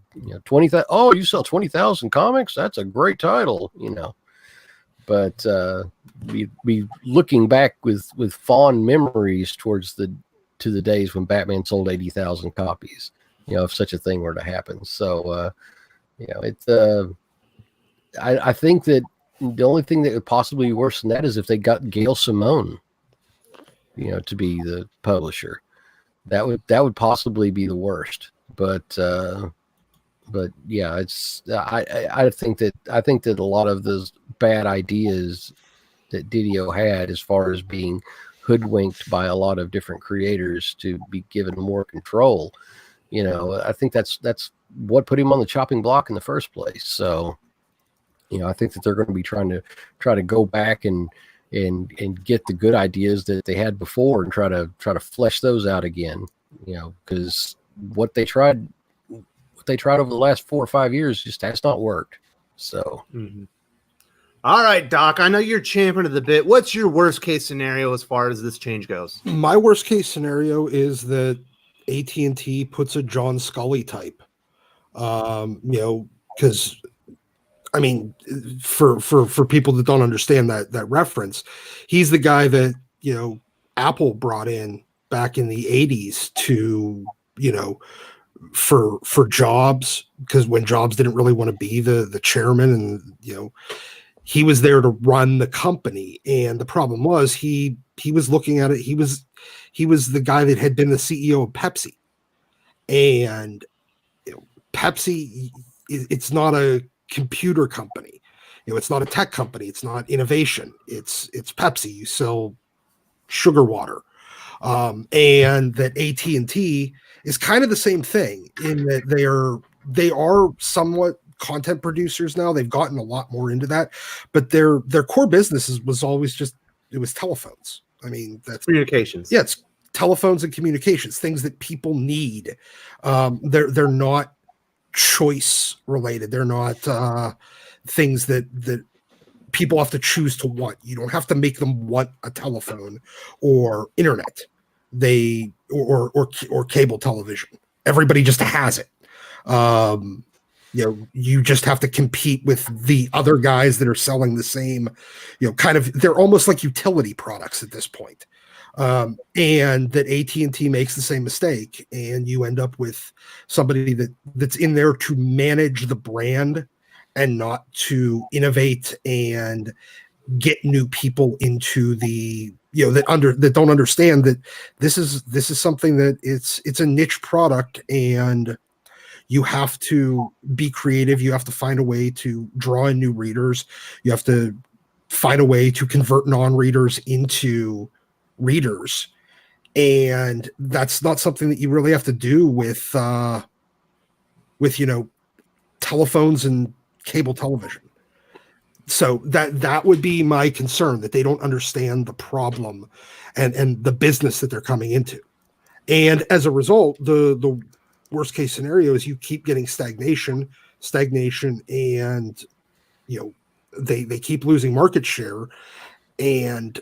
20,000. Oh, you sell 20,000 comics? That's a great title, But we looking back with fond memories to the days when Batman sold 80,000 copies. If such a thing were to happen. So, I think that the only thing that would possibly be worse than that is if they got Gail Simone, to be the publisher. That would possibly be the worst. But yeah, it's I think that a lot of those bad ideas that Didio had, as far as being hoodwinked by a lot of different creators to be given more control, I think that's what put him on the chopping block in the first place. So, I think that they're going to be trying to go back and get the good ideas that they had before and try to flesh those out again. Because what they tried over the last 4 or 5 years just has not worked. So, All right, Doc. I know you're champion of the bit. What's your worst case scenario as far as this change goes? My worst case scenario is that at&t puts a John Scully type. Because I mean, for people that don't understand that reference, he's the guy that Apple brought in back in the 80s to for Jobs, because when Jobs didn't really want to be the chairman, and he was there to run the company. And the problem was he was looking at it. He was the guy that had been the CEO of Pepsi, and Pepsi, it's not a computer company, it's not a tech company, it's not innovation, it's Pepsi. You sell sugar water, and that at&t is kind of the same thing in that they are somewhat content producers now. They've gotten a lot more into that, but their core business was always it was telephones. I mean, that's communications. Yeah, it's telephones and communications, things that people need. They're not choice related. They're not things that people have to choose to want. You don't have to make them want a telephone or internet. Or cable television. Everybody just has it. You just have to compete with the other guys that are selling the same, they're almost like utility products at this point. And that at&t makes the same mistake, and you end up with somebody that's in there to manage the brand and not to innovate and get new people into the that don't understand that this is something that it's a niche product, and you have to be creative. You have to find a way to draw in new readers. You have to find a way to convert non-readers into readers, and that's not something that you really have to do with telephones and cable television. So that would be my concern, that they don't understand the problem and the business that they're coming into. And as a result, the worst case scenario is you keep getting stagnation, and they keep losing market share. And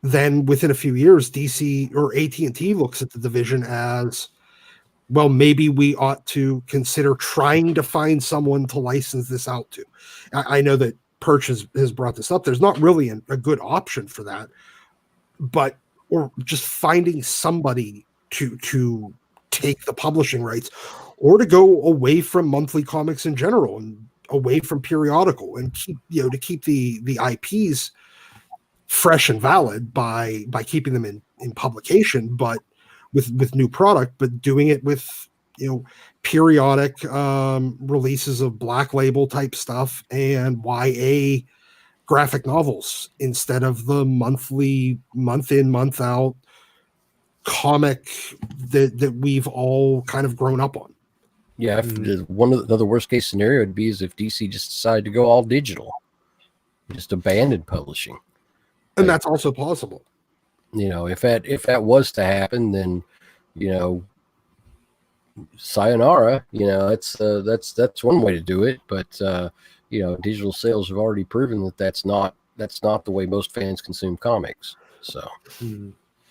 then within a few years, DC or at&t looks at the division as, well, maybe we ought to consider trying to find someone to license this out to. I know that Perch has brought this up. There's not really a good option for that, or just finding somebody to take the publishing rights, or to go away from monthly comics in general and away from periodical, and keep the IPs fresh and valid by keeping them in publication, but with new product, but doing it with periodic releases of Black Label type stuff and YA graphic novels instead of the monthly, month in, month out comic that we've all kind of grown up on. Yeah, one of the other worst case scenario would be is if DC just decided to go all digital, just abandon publishing. And that's also possible. if that was to happen, then sayonara. That's one way to do it. But digital sales have already proven that that's not the way most fans consume comics. So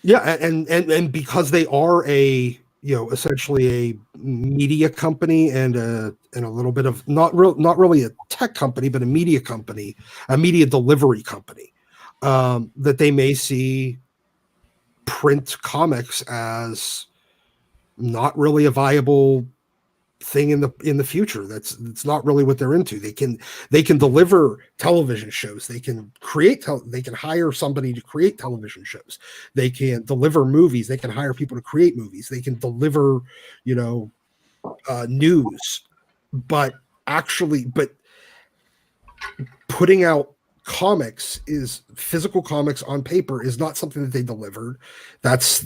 yeah, and because they are essentially a media company and a little bit of not really a tech company, but a media company, a media delivery company, that they may see print comics as not really a viable thing in the future. That's not really what they're into. They can deliver television shows. They can they can hire somebody to create television shows. They can deliver movies. They can hire people to create movies. They can deliver, news. But putting out physical comics on paper is not something that they delivered. That's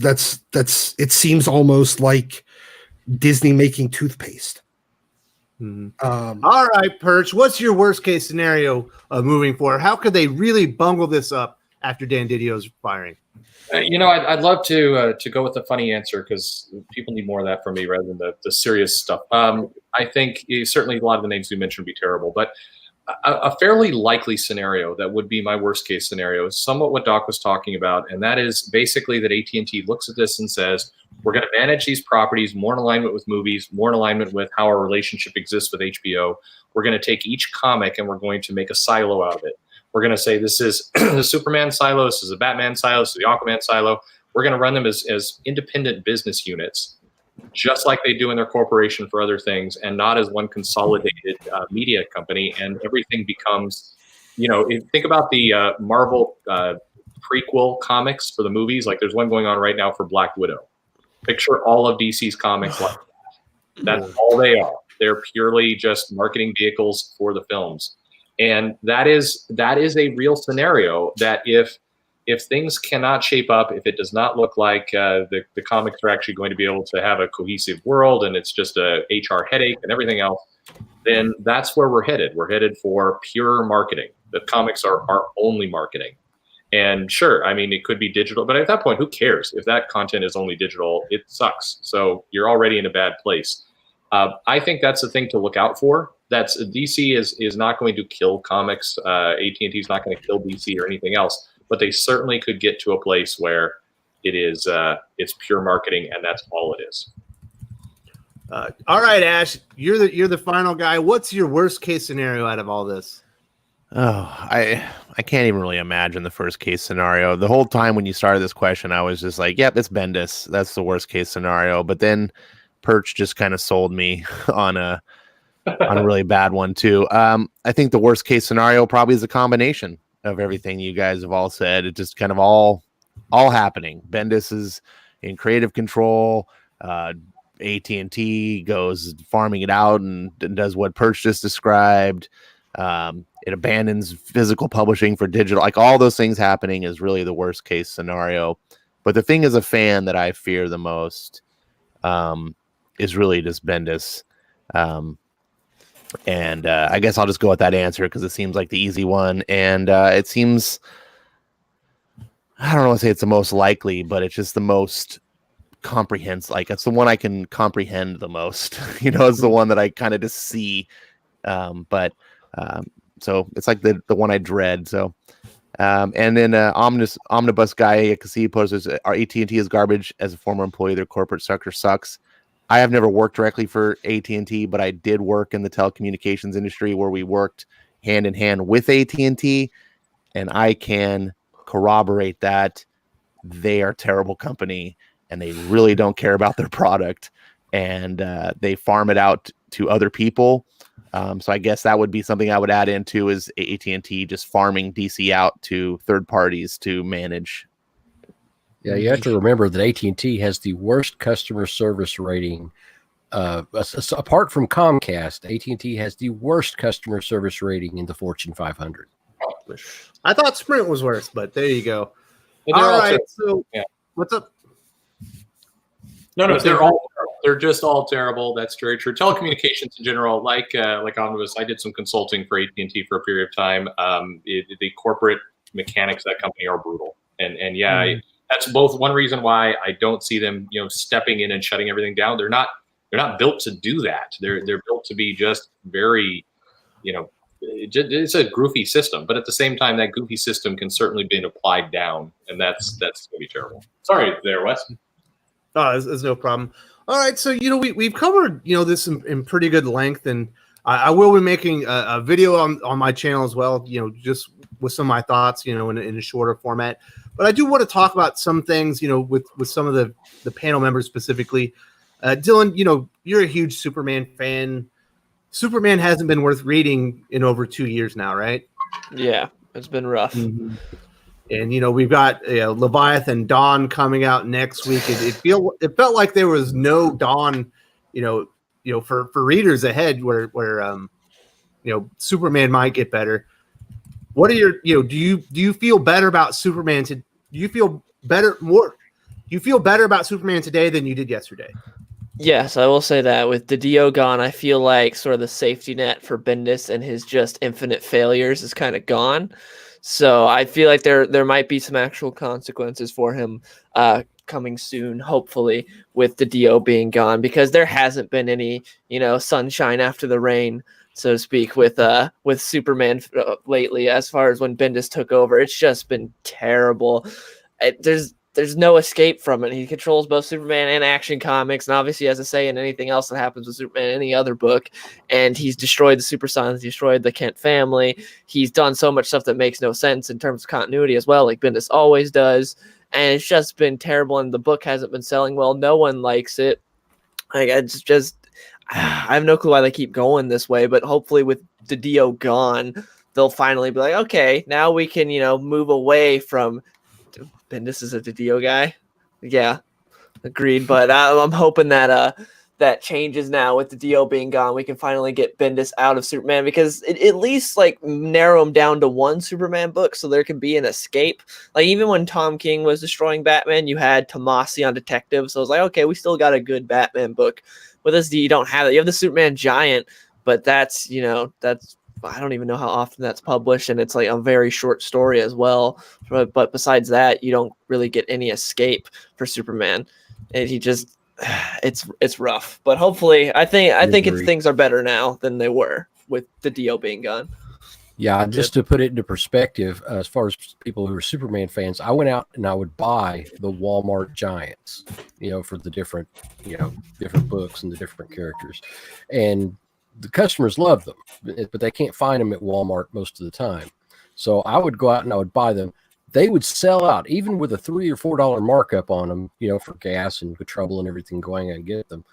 it seems almost like Disney making toothpaste. All right, Perch, what's your worst case scenario moving forward? How could they really bungle this up after Dan Didio's firing? I'd love to go with the funny answer, because people need more of that from me rather than the serious stuff. I think certainly a lot of the names we mentioned would be terrible, but a fairly likely scenario that would be my worst case scenario is somewhat what Doc was talking about, and that is basically that AT&T looks at this and says, we're going to manage these properties more in alignment with movies, more in alignment with how our relationship exists with HBO. We're going to take each comic and we're going to make a silo out of it. We're going to say this is the Superman silo, this is the Batman silo, this is the Aquaman silo. We're going to run them as independent business units, just like they do in their corporation for other things, and not as one consolidated media company. And everything becomes, think about the Marvel prequel comics for the movies. Like there's one going on right now for Black Widow. Picture all of DC's comics like that. That's all they are. They're purely just marketing vehicles for the films. And that is a real scenario that if things cannot shape up, if it does not look like the comics are actually going to be able to have a cohesive world and it's just a HR headache and everything else, then that's where we're headed. We're headed for pure marketing. The comics are only marketing. And sure, I mean, it could be digital, but at that point, who cares? If that content is only digital, it sucks. So you're already in a bad place. I think that's the thing to look out for. That's DC is not going to kill comics. AT&T is not going to kill DC or anything else. But they certainly could get to a place where it's pure marketing, and that's all it is. All right, Ash, you're the final guy. What's your worst case scenario out of all this? Oh, I can't even really imagine the first case scenario. The whole time when you started this question, I was just like, yep, it's Bendis. That's the worst case scenario. But then Perch just kind of sold me on a really bad one too. I think the worst case scenario probably is a combination of everything you guys have all said. It just kind of all happening. Bendis is in creative control. AT&T goes farming it out and does what Perch just described. It abandons physical publishing for digital. Like all those things happening is really the worst case scenario. But the thing as a fan that I fear the most is really just Bendis. And I guess I'll just go with that answer because it seems like the easy one. And it seems, I don't want to say it's the most likely, but it's just the most comprehensive. Like it's the one I can comprehend the most. It's the one that I kind of just see. So it's like the one I dread. So, and then Omnibus guy, I can see posts our AT&T is garbage. As a former employee, their corporate structure sucks. I have never worked directly for AT&T, but I did work in the telecommunications industry where we worked hand in hand with AT&T, and I can corroborate that they are a terrible company and they really don't care about their product, and they farm it out to other people. So I guess that would be something I would add into is AT&T just farming DC out to third parties to manage. Yeah, you have to remember that AT&T has the worst customer service rating. Apart from Comcast, AT&T has the worst customer service rating in the Fortune 500. I thought Sprint was worse, but there you go. All right, so yeah. What's up? No, they're just all terrible. That's very true. Telecommunications in general, like Omnibus, I did some consulting for AT&T for a period of time. The corporate mechanics of that company are brutal, and that's both one reason why I don't see them, stepping in and shutting everything down. They're not built to do that. They're built to be just very, it's a goofy system, but at the same time, that goofy system can certainly be applied down, and that's going to be terrible. Sorry there, Wes. Oh, there's no problem. All right, so we've covered this in pretty good length, and I will be making a video on my channel as well. Just with some of my thoughts, in a shorter format. But I do want to talk about some things, with some of the panel members specifically. Dylan, you're a huge Superman fan. Superman hasn't been worth reading in over 2 years now, right? Yeah, it's been rough. Mm-hmm. And we've got Leviathan Dawn coming out next week. It felt like there was no Dawn, for readers ahead where Superman might get better. What are your do you feel better about Superman do you feel better about Superman today than you did yesterday? Yes, I will say that with Didio gone, I feel like sort of the safety net for Bendis and his just infinite failures is kind of gone. So I feel like there might be some actual consequences for him coming soon, hopefully, with Didio being gone, because there hasn't been any, sunshine after the rain, so to speak, with Superman lately. As far as when Bendis took over, it's just been terrible. There's no escape from it. He controls both Superman and Action Comics, and obviously has a say in anything else that happens with Superman in any other book. And he's destroyed the Super Sons, destroyed the Kent family. He's done so much stuff that makes no sense in terms of continuity as well, like Bendis always does. And it's just been terrible, and the book hasn't been selling well. No one likes it. It's just, I have no clue why they keep going this way, but hopefully with Didio gone, they'll finally be like, okay, now we can, move away from Bendis is a Didio guy. Yeah, agreed. But I'm hoping that that changes now with Didio being gone. We can finally get Bendis out of Superman, because it at least narrow him down to one Superman book so there can be an escape. Like even when Tom King was destroying Batman, you had Tomasi on Detective. So I was like, okay, we still got a good Batman book. With this, you don't have it. You have the Superman Giant, but that's I don't even know how often that's published, and it's like a very short story as well. But besides that, you don't really get any escape for Superman, and he just it's rough. But hopefully, I think things are better now than they were with Didio being gone. Yeah, just to put it into perspective, as far as people who are Superman fans, I went out and I would buy the Walmart Giants, for the different books and the different characters, and the customers love them, but they can't find them at Walmart most of the time. So I would go out and I would buy them. They would sell out, even with a $3 or $4 markup on them, for gas and with trouble and everything going on and get them.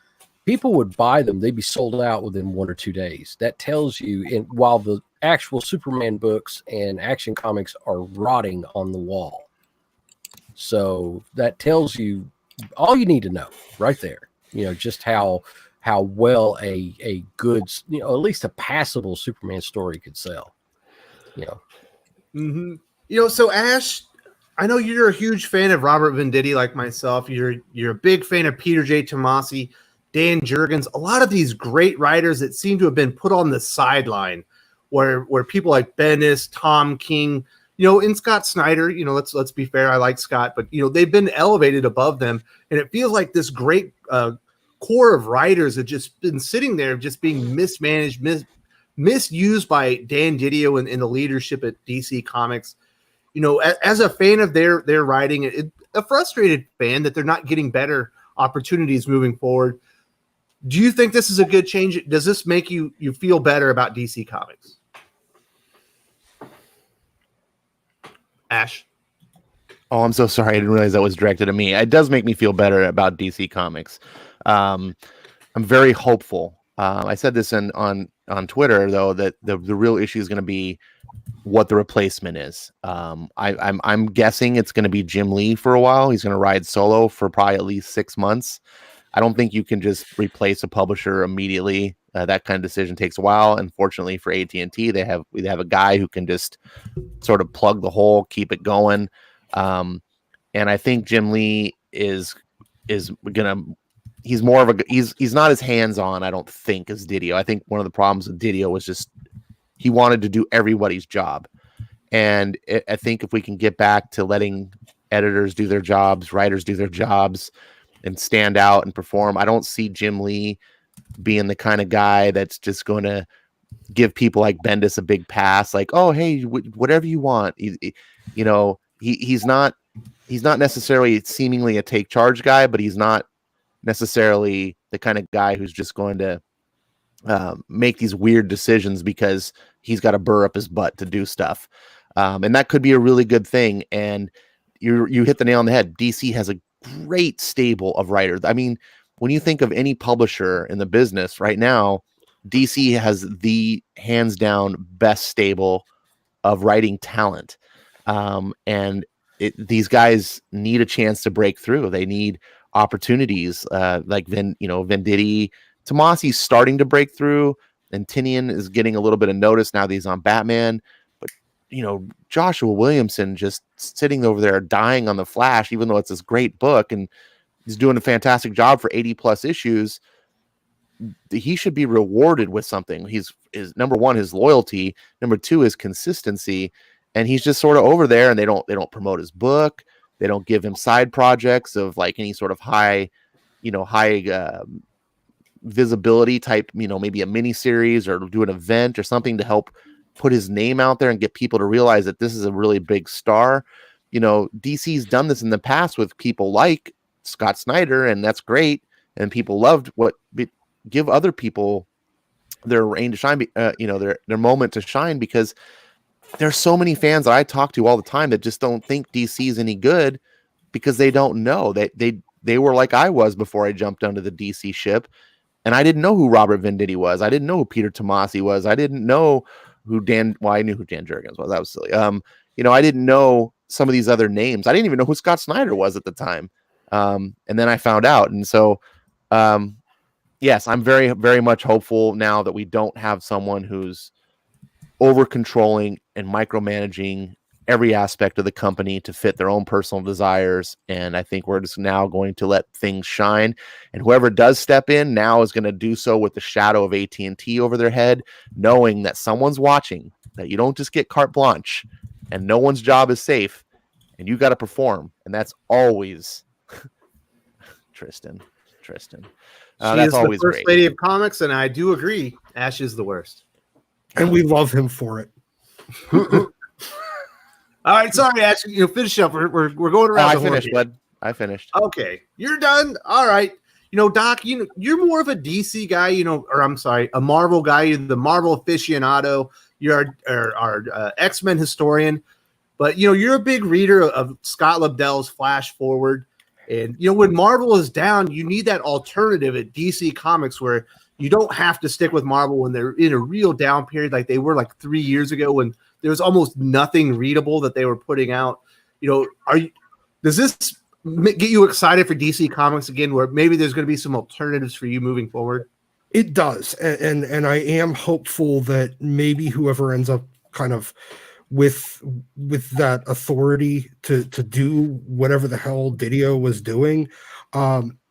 People would buy them. They'd be sold out within 1 or 2 days. That tells you, and while the actual Superman books and Action Comics are rotting on the wall. So that tells you all you need to know right there, just how well a good, at least a passable Superman story could sell. Mm-hmm. So Ash, I know you're a huge fan of Robert Venditti, like myself. You're a big fan of Peter J. Tomasi, Dan Jurgens, a lot of these great writers that seem to have been put on the sideline, where people like Bendis, Tom King, and Scott Snyder, let's be fair, I like Scott, but they've been elevated above them, and it feels like this great core of writers have just been sitting there, just being mismanaged, misused by Dan Didio and the leadership at DC Comics. As a fan of their writing, a frustrated fan that they're not getting better opportunities moving forward. Do you think this is a good change? Does this make you feel better about DC Comics? Ash? Oh, I'm so sorry. I didn't realize that was directed at me. It does make me feel better about DC Comics. I'm very hopeful. I said this on Twitter, though, that the real issue is going to be what the replacement is. I'm guessing it's going to be Jim Lee for a while. He's going to ride solo for probably at least 6 months. I don't think you can just replace a publisher immediately. That kind of decision takes a while. Unfortunately for at&t, they have a guy who can just sort of plug the hole, keep it going. And I think Jim Lee is gonna. He's more of a. He's not as hands-on, I don't think, as Didio. I think one of the problems with Didio was just he wanted to do everybody's job, and I think if we can get back to letting editors do their jobs, writers do their jobs, and stand out and perform. I don't see Jim Lee being the kind of guy that's just going to give people like Bendis a big pass, like, oh, hey, whatever you want. He's not necessarily seemingly a take charge guy, but he's not necessarily the kind of guy who's just going to make these weird decisions because he's got to burr up his butt to do stuff. And that could be a really good thing. And you hit the nail on the head. DC has a great stable of writers. I mean, when you think of any publisher in the business right now, DC has the hands down best stable of writing talent. And these guys need a chance to break through. They need opportunities, like Venditti. Tomasi's starting to break through, and Tinian is getting a little bit of notice now that he's on Batman. But Joshua Williamson just sitting over there dying on the Flash, even though it's this great book and he's doing a fantastic job for 80 plus issues. He should be rewarded with something. He's number one, his loyalty. Number two, his consistency. And he's just sort of over there, and they don't promote his book. They don't give him side projects of like any sort of high visibility type, maybe a mini series or do an event or something to help put his name out there and get people to realize that this is a really big star. DC's done this in the past with people like Scott Snyder, and that's great. And people loved give other people their reign to shine, their moment to shine, because there's so many fans that I talk to all the time that just don't think DC is any good because they don't know that they were like I was before I jumped onto the DC ship. And I didn't know who Robert Venditti was. I didn't know who Peter Tomasi was. I didn't know I knew who Dan Jurgens was. That was silly. I didn't know some of these other names. I didn't even know who Scott Snyder was at the time. And then I found out. And so, yes, I'm very, very much hopeful now that we don't have someone who's over controlling and micromanaging every aspect of the company to fit their own personal desires. And I think we're just now going to let things shine. And whoever does step in now is going to do so with the shadow of AT&T over their head, knowing that someone's watching, that you don't just get carte blanche and no one's job is safe and you got to perform. And that's always Tristan. That's always the first great. lady of comics, and I do agree. Ash is the worst. And we love him for it. All right, sorry, Ash. Finish up. We're going around. I finished, bud. I finished. Okay, you're done. All right. Doc, you're more of a DC guy, or I'm sorry, a Marvel guy. You're the Marvel aficionado. You're our X-Men historian, but you're a big reader of Scott Lobdell's Flash Forward. And when Marvel is down, you need that alternative at DC Comics where you don't have to stick with Marvel when they're in a real down period, like they were like 3 years ago when there was almost nothing readable that they were putting out. Does this get you excited for DC Comics again, where maybe there's going to be some alternatives for you moving forward? It does, and I am hopeful that maybe whoever ends up kind of with that authority to do whatever the hell Didio was doing,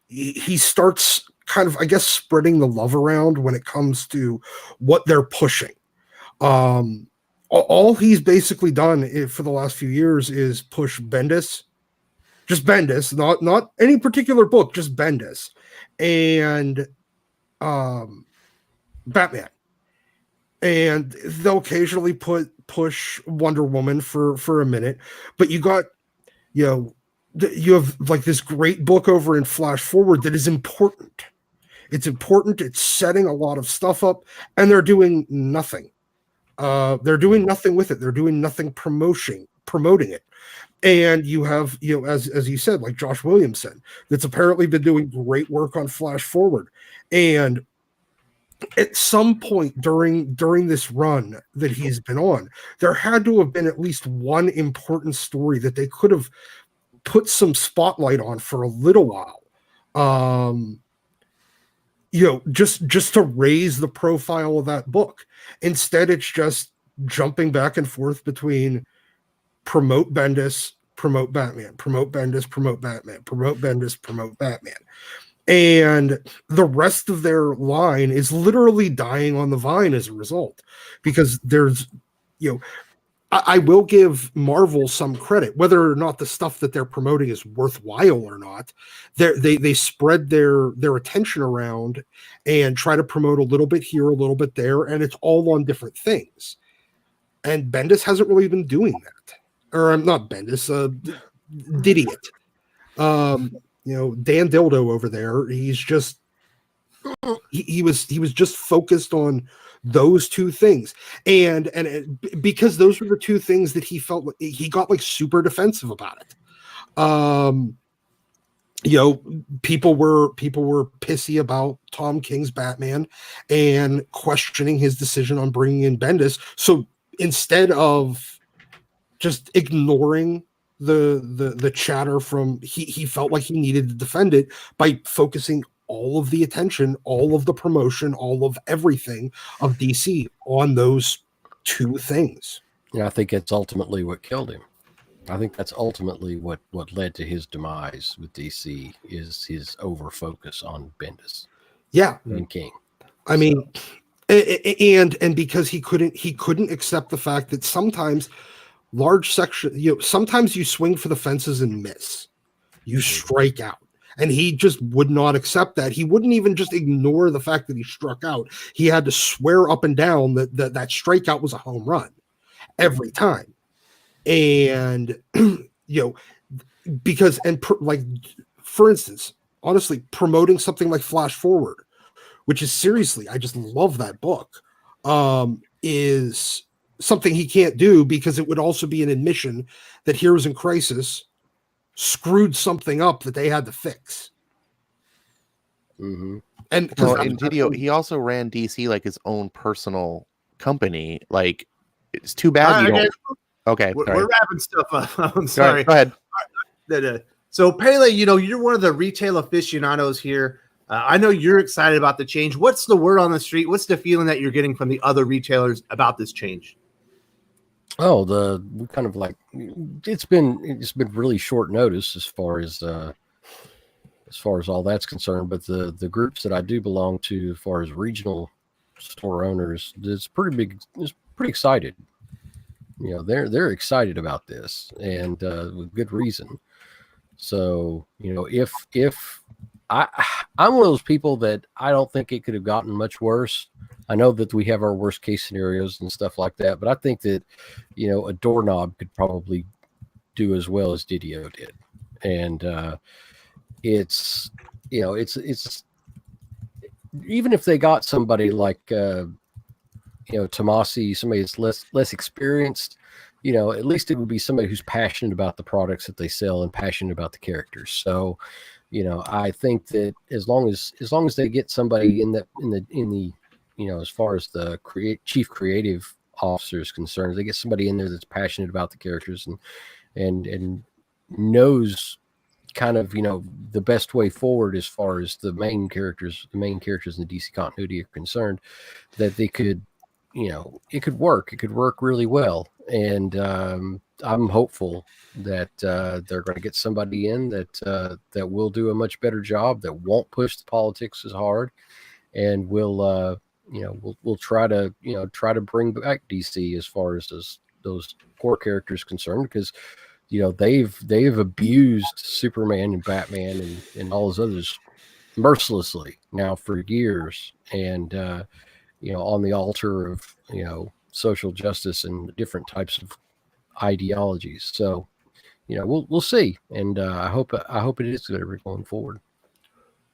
he starts kind of, I guess, spreading the love around when it comes to what they're pushing. All he's basically done for the last few years is push Bendis, just Bendis, not any particular book, just Bendis, and Batman. And they'll occasionally push Wonder Woman for a minute, but you have like this great book over in Flash Forward that is important. It's important. It's setting a lot of stuff up, and they're doing nothing. They're doing nothing with it. They're doing nothing promoting it. And you have, as you said, like Josh Williamson, that's apparently been doing great work on Flash Forward. And at some point during this run that he's been on, there had to have been at least one important story that they could have put some spotlight on for a little while. Just to raise the profile of that book. Instead, it's just jumping back and forth between promote Bendis, promote Batman, promote Bendis, promote Batman, promote Bendis, promote Batman. And the rest of their line is literally dying on the vine as a result, because there's, I will give Marvel some credit, whether or not the stuff that they're promoting is worthwhile or not. They spread their attention around and try to promote a little bit here, a little bit there, and it's all on different things. And Bendis hasn't really been doing that, or I'm not Bendis, Didio. Dan Dildo over there. He's just he was just focused on those two things, and because those were the two things that he felt like he got like super defensive about it. People were pissy about Tom King's Batman and questioning his decision on bringing in Bendis. So instead of just ignoring the chatter from, he felt like he needed to defend it by focusing all of the attention, all of the promotion, all of everything of DC on those two things. Yeah, I think it's ultimately what killed him. I think that's ultimately what led to his demise with DC, is his over focus on Bendis. Yeah, and King. I mean, and because he couldn't accept the fact that sometimes large section, sometimes you swing for the fences and miss, you strike out. And he just would not accept that. He wouldn't even just ignore the fact that he struck out. He had to swear up and down that strikeout was a home run every time. And, because, for instance, honestly, promoting something like Flash Forward, which is seriously, I just love that book, is something he can't do because it would also be an admission that Heroes in Crisis screwed something up that they had to fix. Mm-hmm. And Didio, he also ran DC like his own personal company. Like, it's too bad you don't. Okay, we're wrapping stuff up. I'm sorry. Go ahead. So Pele, you're one of the retail aficionados here. I know you're excited about the change. What's the word on the street? What's the feeling that you're getting from the other retailers about this change? Oh, we kind of like it's been really short notice as far as all that's concerned. But the groups that I do belong to, as far as regional store owners, it's pretty big. It's pretty excited. They're excited about this, and with good reason. So if I'm one of those people that I don't think it could have gotten much worse. I know that we have our worst case scenarios and stuff like that, but I think that, a doorknob could probably do as well as Didio did. And it's even if they got somebody like, Tomasi, somebody that's less experienced, at least it would be somebody who's passionate about the products that they sell and passionate about the characters. So, I think that as long as they get somebody in the as far as the chief creative officer is concerned, they get somebody in there that's passionate about the characters and knows kind of the best way forward as far as the main characters in the DC continuity are concerned, that they could it could work really well. And I'm hopeful that they're going to get somebody in that will do a much better job, that won't push the politics as hard, and will we'll try to bring back DC as far as those core characters concerned, because they've abused Superman and Batman and all those others mercilessly now for years, and on the altar of social justice and different types of ideologies. So we'll see, and I hope it is good going forward.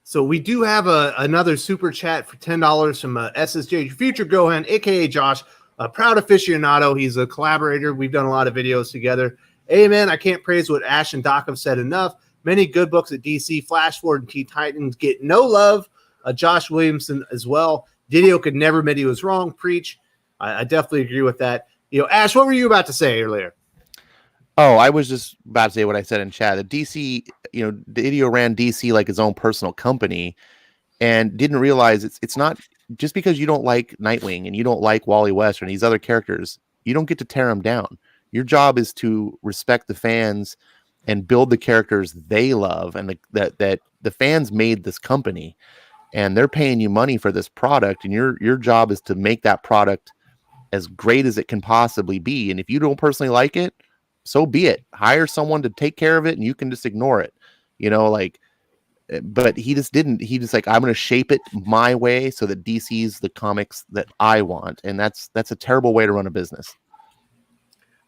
So we do have another super chat for $10 from SSJ Future Gohan, aka Josh, a proud aficionado. He's a collaborator. We've done a lot of videos together. Amen. I can't praise what Ash and Doc have said enough. Many good books at DC. Flash Forward and Teen Titans get no love. Josh Williamson as well. Didio could never admit he was wrong. Preach. I definitely agree with that. Ash, what were you about to say earlier? Oh, I was just about to say what I said in chat. The DC, Didio ran DC like his own personal company, and didn't realize it's not just because you don't like Nightwing and you don't like Wally West or these other characters, you don't get to tear them down. Your job is to respect the fans and build the characters they love, and that the fans made this company, and they're paying you money for this product, and your job is to make that product as great as it can possibly be. And if you don't personally like it, so be it. Hire someone to take care of it, and you can just ignore it. Like, but he just didn't. He just like, I'm going to shape it my way so that DC's the comics that I want, and that's a terrible way to run a business.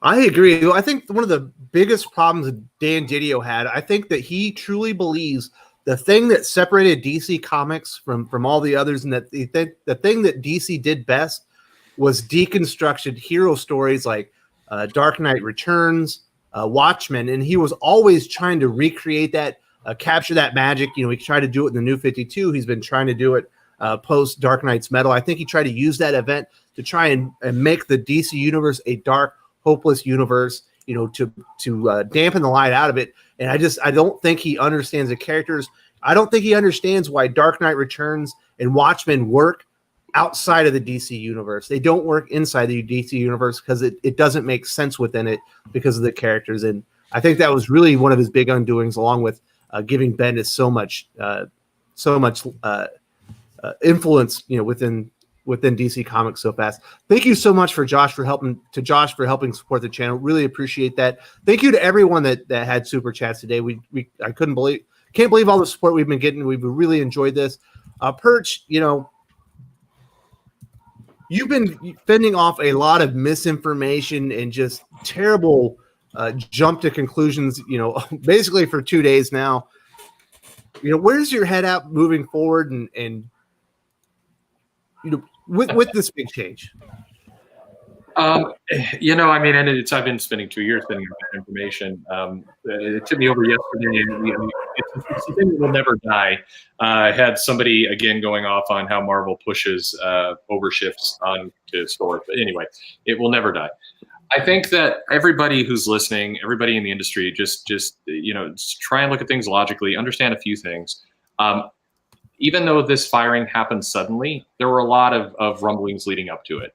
I agree. I think one of the biggest problems that Dan Didio had, I think that he truly believes the thing that separated DC Comics from all the others, and that the thing that DC did best was deconstructed hero stories like Dark Knight Returns, Watchmen, and he was always trying to recreate that, capture that magic. He tried to do it in the New 52. He's been trying to do it post Dark Knight's Metal. I think he tried to use that event to try and make the DC universe a dark, hopeless universe, to dampen the light out of it. And I don't think he understands the characters. I don't think he understands why Dark Knight Returns and Watchmen work outside of the DC universe. They don't work inside the DC universe because it doesn't make sense within it because of the characters. And I think that was really one of his big undoings, along with giving Bendis so much influence, within DC Comics so fast. Thank you so much for Josh for helping support the channel. Really appreciate that. Thank you to everyone that had super chats today. I can't believe all the support we've been getting. We've really enjoyed this. Perch, you've been fending off a lot of misinformation and just terrible jump to conclusions, basically for 2 days now. Where's your head at moving forward and with this big change? And I've been spending 2 years spending on that information. It took me over yesterday. It's a thing that will never die. I had somebody again going off on how Marvel pushes overshifts onto stores, but anyway, it will never die. I think that everybody who's listening, everybody in the industry, just try and look at things logically, understand a few things. Even though this firing happened suddenly, there were a lot of rumblings leading up to it.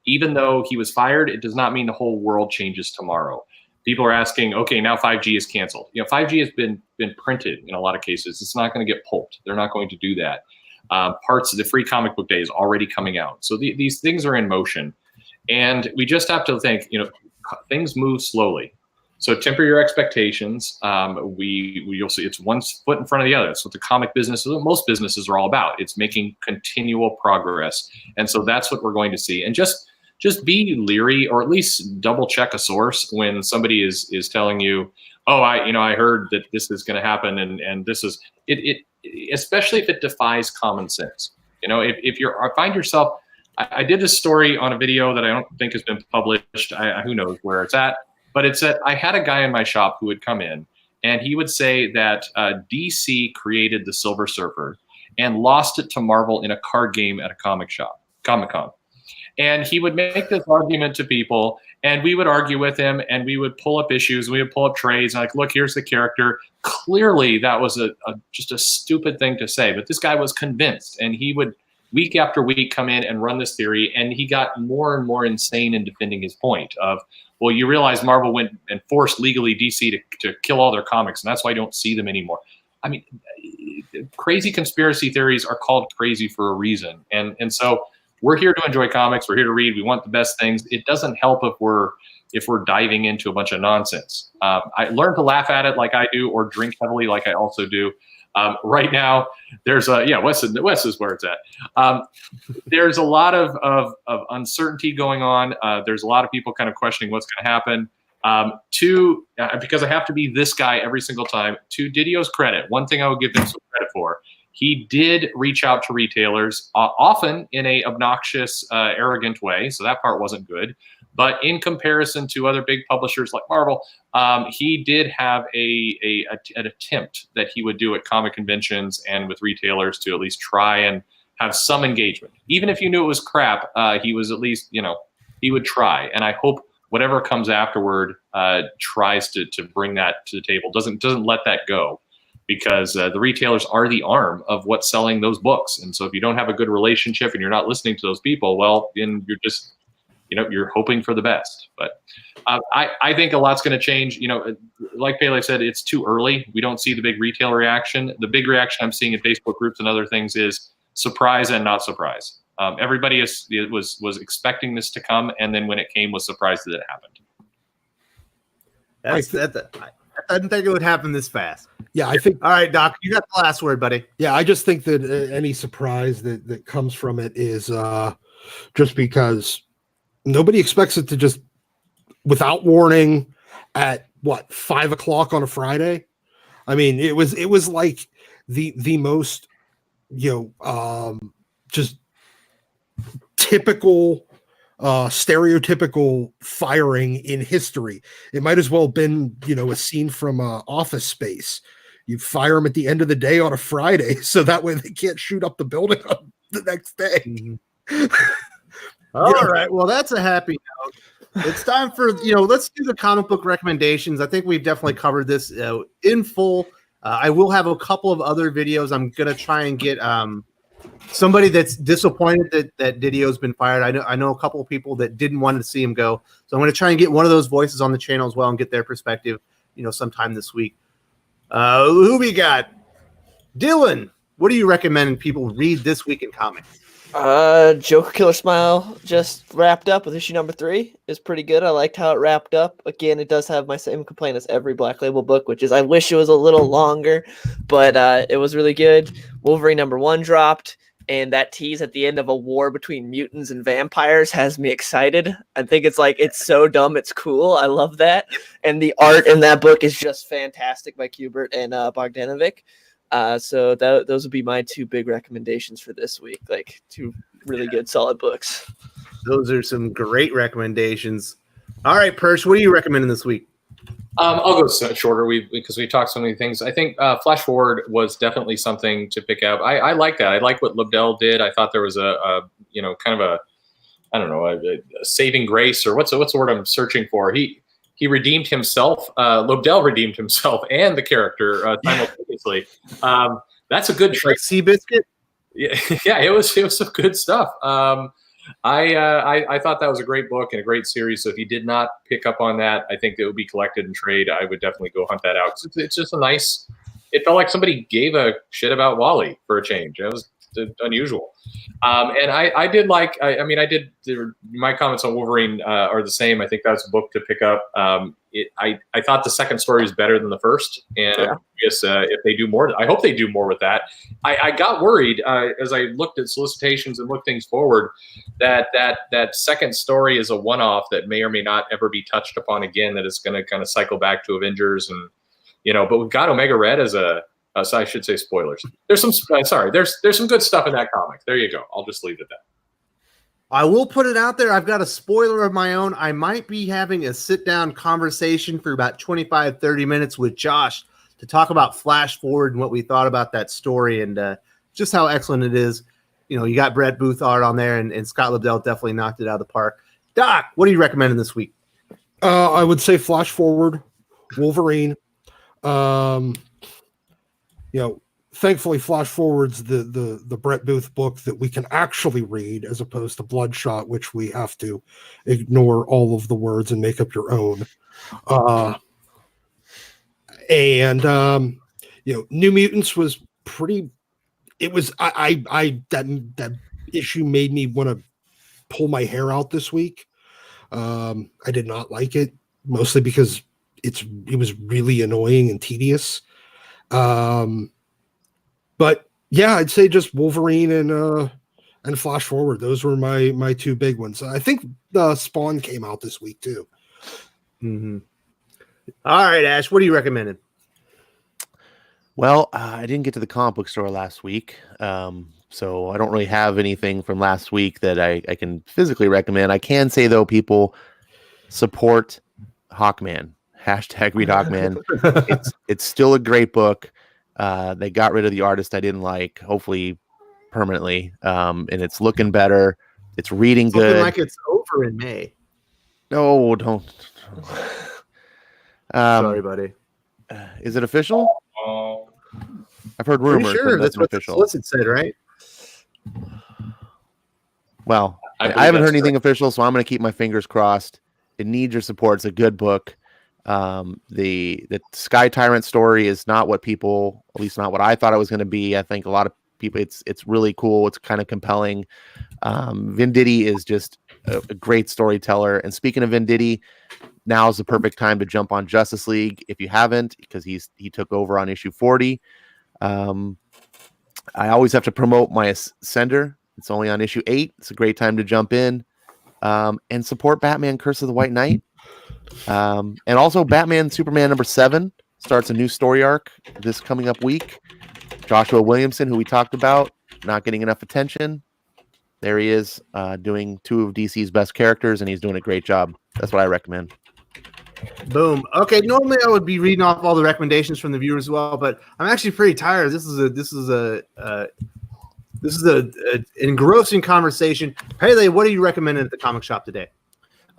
Even though he was fired, it does not mean the whole world changes tomorrow. People are asking, okay, now 5G is canceled. 5G has been printed in a lot of cases. It's not going to get pulped. They're not going to do that. Parts of the Free Comic Book Day is already coming out. So these things are in motion. And we just have to think, things move slowly. So temper your expectations. You'll see it's one foot in front of the other. That's what the comic business, most businesses are all about. It's making continual progress. And so that's what we're going to see. And just be leery, or at least double check a source when somebody is telling you, oh, I heard that this is going to happen. And this is it, especially if it defies common sense. If I find yourself, I did this story on a video that I don't think has been published. Who knows where it's at. But it's that I had a guy in my shop who would come in and he would say that DC created the Silver Surfer and lost it to Marvel in a card game at a Comic-Con. And he would make this argument to people, and we would argue with him, and we would pull up issues, we would pull up trades, and like, look, here's the character. Clearly, that was just a stupid thing to say, but this guy was convinced, and he would week after week come in and run this theory, and he got more and more insane in defending his point of, well, you realize Marvel went and forced legally DC to kill all their comics, and that's why you don't see them anymore. I mean, crazy conspiracy theories are called crazy for a reason. And so we're here to enjoy comics. We're here to read. We want the best things. It doesn't help if we're diving into a bunch of nonsense. I learned to laugh at it like I do, or drink heavily like I also do. Right now, there's West is where it's at. There's a lot of uncertainty going on. There's a lot of people kind of questioning what's going to happen. Because I have to be this guy every single time. To Didio's credit, one thing I would give him some credit for, he did reach out to retailers, often in a obnoxious, arrogant way. So that part wasn't good. But in comparison to other big publishers like Marvel, he did have an attempt that he would do at comic conventions and with retailers to at least try and have some engagement. Even if you knew it was crap, he was at least, he would try. And I hope whatever comes afterward tries to bring that to the table, doesn't let that go, because the retailers are the arm of what's selling those books. And so if you don't have a good relationship and you're not listening to those people, well, then you're just you're hoping for the best. But I think a lot's going to change. Like Pele said, it's too early. We don't see the big retail reaction. The big reaction I'm seeing in Facebook groups and other things is surprise and not surprise. Everybody was expecting this to come, and then when it came, was surprised that it happened. I didn't think it would happen this fast. Yeah, I think. All right, Doc, you got the last word, buddy. Yeah, I just think that any surprise that comes from it is just because nobody expects it to just, without warning, at 5 o'clock on a Friday. I mean, it was like the most, just typical, stereotypical firing in history. It might as well have been, a scene from Office Space. You fire them at the end of the day on a Friday, so that way they can't shoot up the building on the next day. Mm-hmm. All right. Well, that's a happy note. It's time for, let's do the comic book recommendations. I think we've definitely covered this in full. I will have a couple of other videos. I'm going to try and get somebody that's disappointed that Didio's been fired. I know a couple of people that didn't want to see him go. So I'm going to try and get one of those voices on the channel as well and get their perspective, sometime this week. Who we got? Dylan, what are you recommending people read this week in comics? Joker Killer Smile just wrapped up with issue number 3. It's pretty good. I liked how it wrapped up. Again, it does have my same complaint as every Black Label book, which is I wish it was a little longer, but it was really good. Wolverine number 1 dropped, and that tease at the end of a war between mutants and vampires has me excited. I think it's so dumb, it's cool. I love that. And the art in that book is just fantastic by Kubert and Bogdanovic. So those would be my 2 big recommendations for this week. 2 really good, solid books. Those are some great recommendations. All right, Persh, what are you recommending this week? I'll go shorter because we talked so many things. I think Flash Forward was definitely something to pick up. I like that. I like what Loebdell did. I thought there was a saving grace, or what's the word I'm searching for. He redeemed himself. Loebdell redeemed himself and the character simultaneously. That's a good trait. Seabiscuit? Yeah, it was some good stuff. I thought that was a great book and a great series. So if you did not pick up on that, I think it would be collected and trade. I would definitely go hunt that out. It's just it felt like somebody gave a shit about Wally for a change. It was unusual. And I did my comments on Wolverine are the same. I think that's a book to pick up. I thought the second story was better than the first, and I'm curious if they do more. I hope they do more with that. I got worried as I looked at solicitations and looked things forward that second story is a one-off that may or may not ever be touched upon again. That is going to kind of cycle back to Avengers, and but we've got Omega Red as a. So I should say spoilers. There's some there's some good stuff in that comic. There you go. I'll just leave it at that. I will put it out there. I've got a spoiler of my own. I might be having a sit-down conversation for about 25, 30 minutes with Josh to talk about Flash Forward and what we thought about that story and just how excellent it is. You got Brett Booth art on there, and Scott Loebdell definitely knocked it out of the park. Doc, what are you recommending this week? I would say Flash Forward, Wolverine. Thankfully, Flash Forward's the Brett Booth book that we can actually read, as opposed to Bloodshot, which we have to ignore all of the words and make up your own. New Mutants was pretty. It was that issue made me want to pull my hair out this week. I did not like it, mostly because it was really annoying and tedious. But yeah, I'd say just Wolverine and Flash Forward. Those were my 2 big ones. I think Spawn came out this week too. Mm-hmm. All right, Ash, what are you recommending? Well, I didn't get to the comic book store last week, so I don't really have anything from last week that I can physically recommend. I can say, though, people support Hawkman. Hashtag read Hawkman. It's still a great book. They got rid of the artist I didn't like, hopefully permanently, and it's looking better. It's reading Something good. like it's over in May. No, don't. Sorry, buddy. Is it official? I've heard rumors. Pretty sure that's what official. the solicit said, right? Well, I haven't heard anything official, so I'm going to keep my fingers crossed. It needs your support. It's a good book. The Sky Tyrant story is not what people, at least not what I thought it was going to be. I think a lot of people, it's really cool. It's kind of compelling. Venditti is just a great storyteller. And speaking of Venditti, now is the perfect time to jump on Justice League if you haven't, because he took over on issue 40. I always have to promote my Ascender. It's only on issue 8. It's a great time to jump in and support Batman Curse of the White Knight. And also Batman Superman number 7 starts a new story arc this coming up week. Joshua Williamson, who we talked about, not getting enough attention. There he is, doing 2 of DC's best characters, and he's doing a great job. That's what I recommend. Boom. Okay, normally I would be reading off all the recommendations from the viewers as well, but I'm actually pretty tired. This is an engrossing conversation. Pele, what are you recommending at the comic shop today?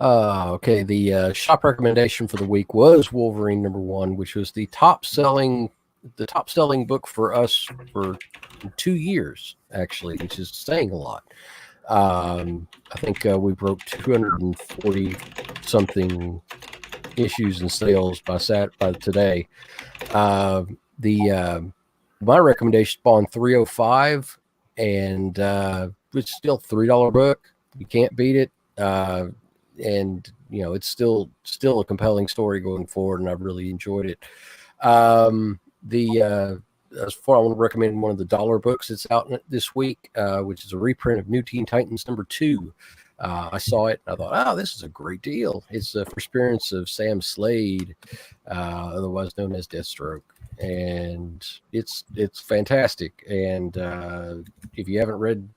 Okay, the shop recommendation for the week was Wolverine number 1, which was the top selling book for us for 2 years, actually, which is saying a lot. I think we broke 240 something issues and sales by today. My recommendation Spawn 305, and it's still $3 book. You can't beat it. And it's still a compelling story going forward, and I've really enjoyed it. As far, I want to recommend one of the dollar books that's out this week, which is a reprint of New Teen Titans number 2. I saw it and I thought, oh, this is a great deal. It's the first appearance of Sam Slade, otherwise known as Deathstroke, and it's fantastic. And if you haven't read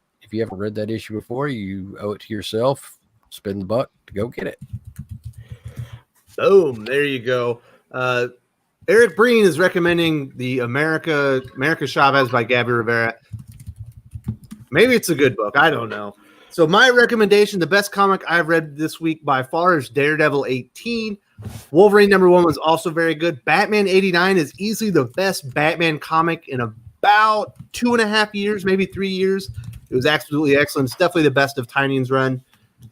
that issue before, you owe it to yourself. Spend the buck to go get it. Boom! There you go. Eric Breen is recommending the America Chavez by Gabby Rivera. Maybe it's a good book. I don't know. So my recommendation, the best comic I've read this week by far is Daredevil 18. Wolverine number 1 was also very good. Batman 89 is easily the best Batman comic in about 2.5 years, maybe 3 years. It was absolutely excellent. It's definitely the best of Tynion's run.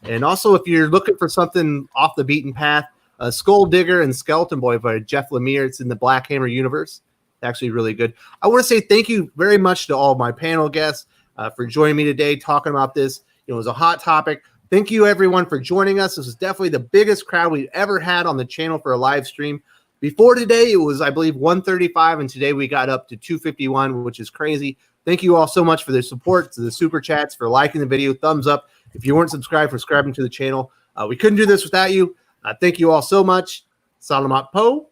And also, if you're looking for something off the beaten path, Skull Digger and Skeleton Boy by Jeph Lemire. It's in the Black Hammer universe. It's actually really good. I want to say thank you very much to all my panel guests for joining me today talking about this. It was a hot topic. Thank you, everyone, for joining us. This was definitely the biggest crowd we've ever had on the channel for a live stream. Before today, it was, I believe, 135, and today we got up to 251, which is crazy. Thank you all so much for the support, to the super chats, for liking the video. Thumbs up. If you weren't subscribed, for subscribing to the channel. We couldn't do this without you. Thank you all so much. Salamat Po,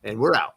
and we're out.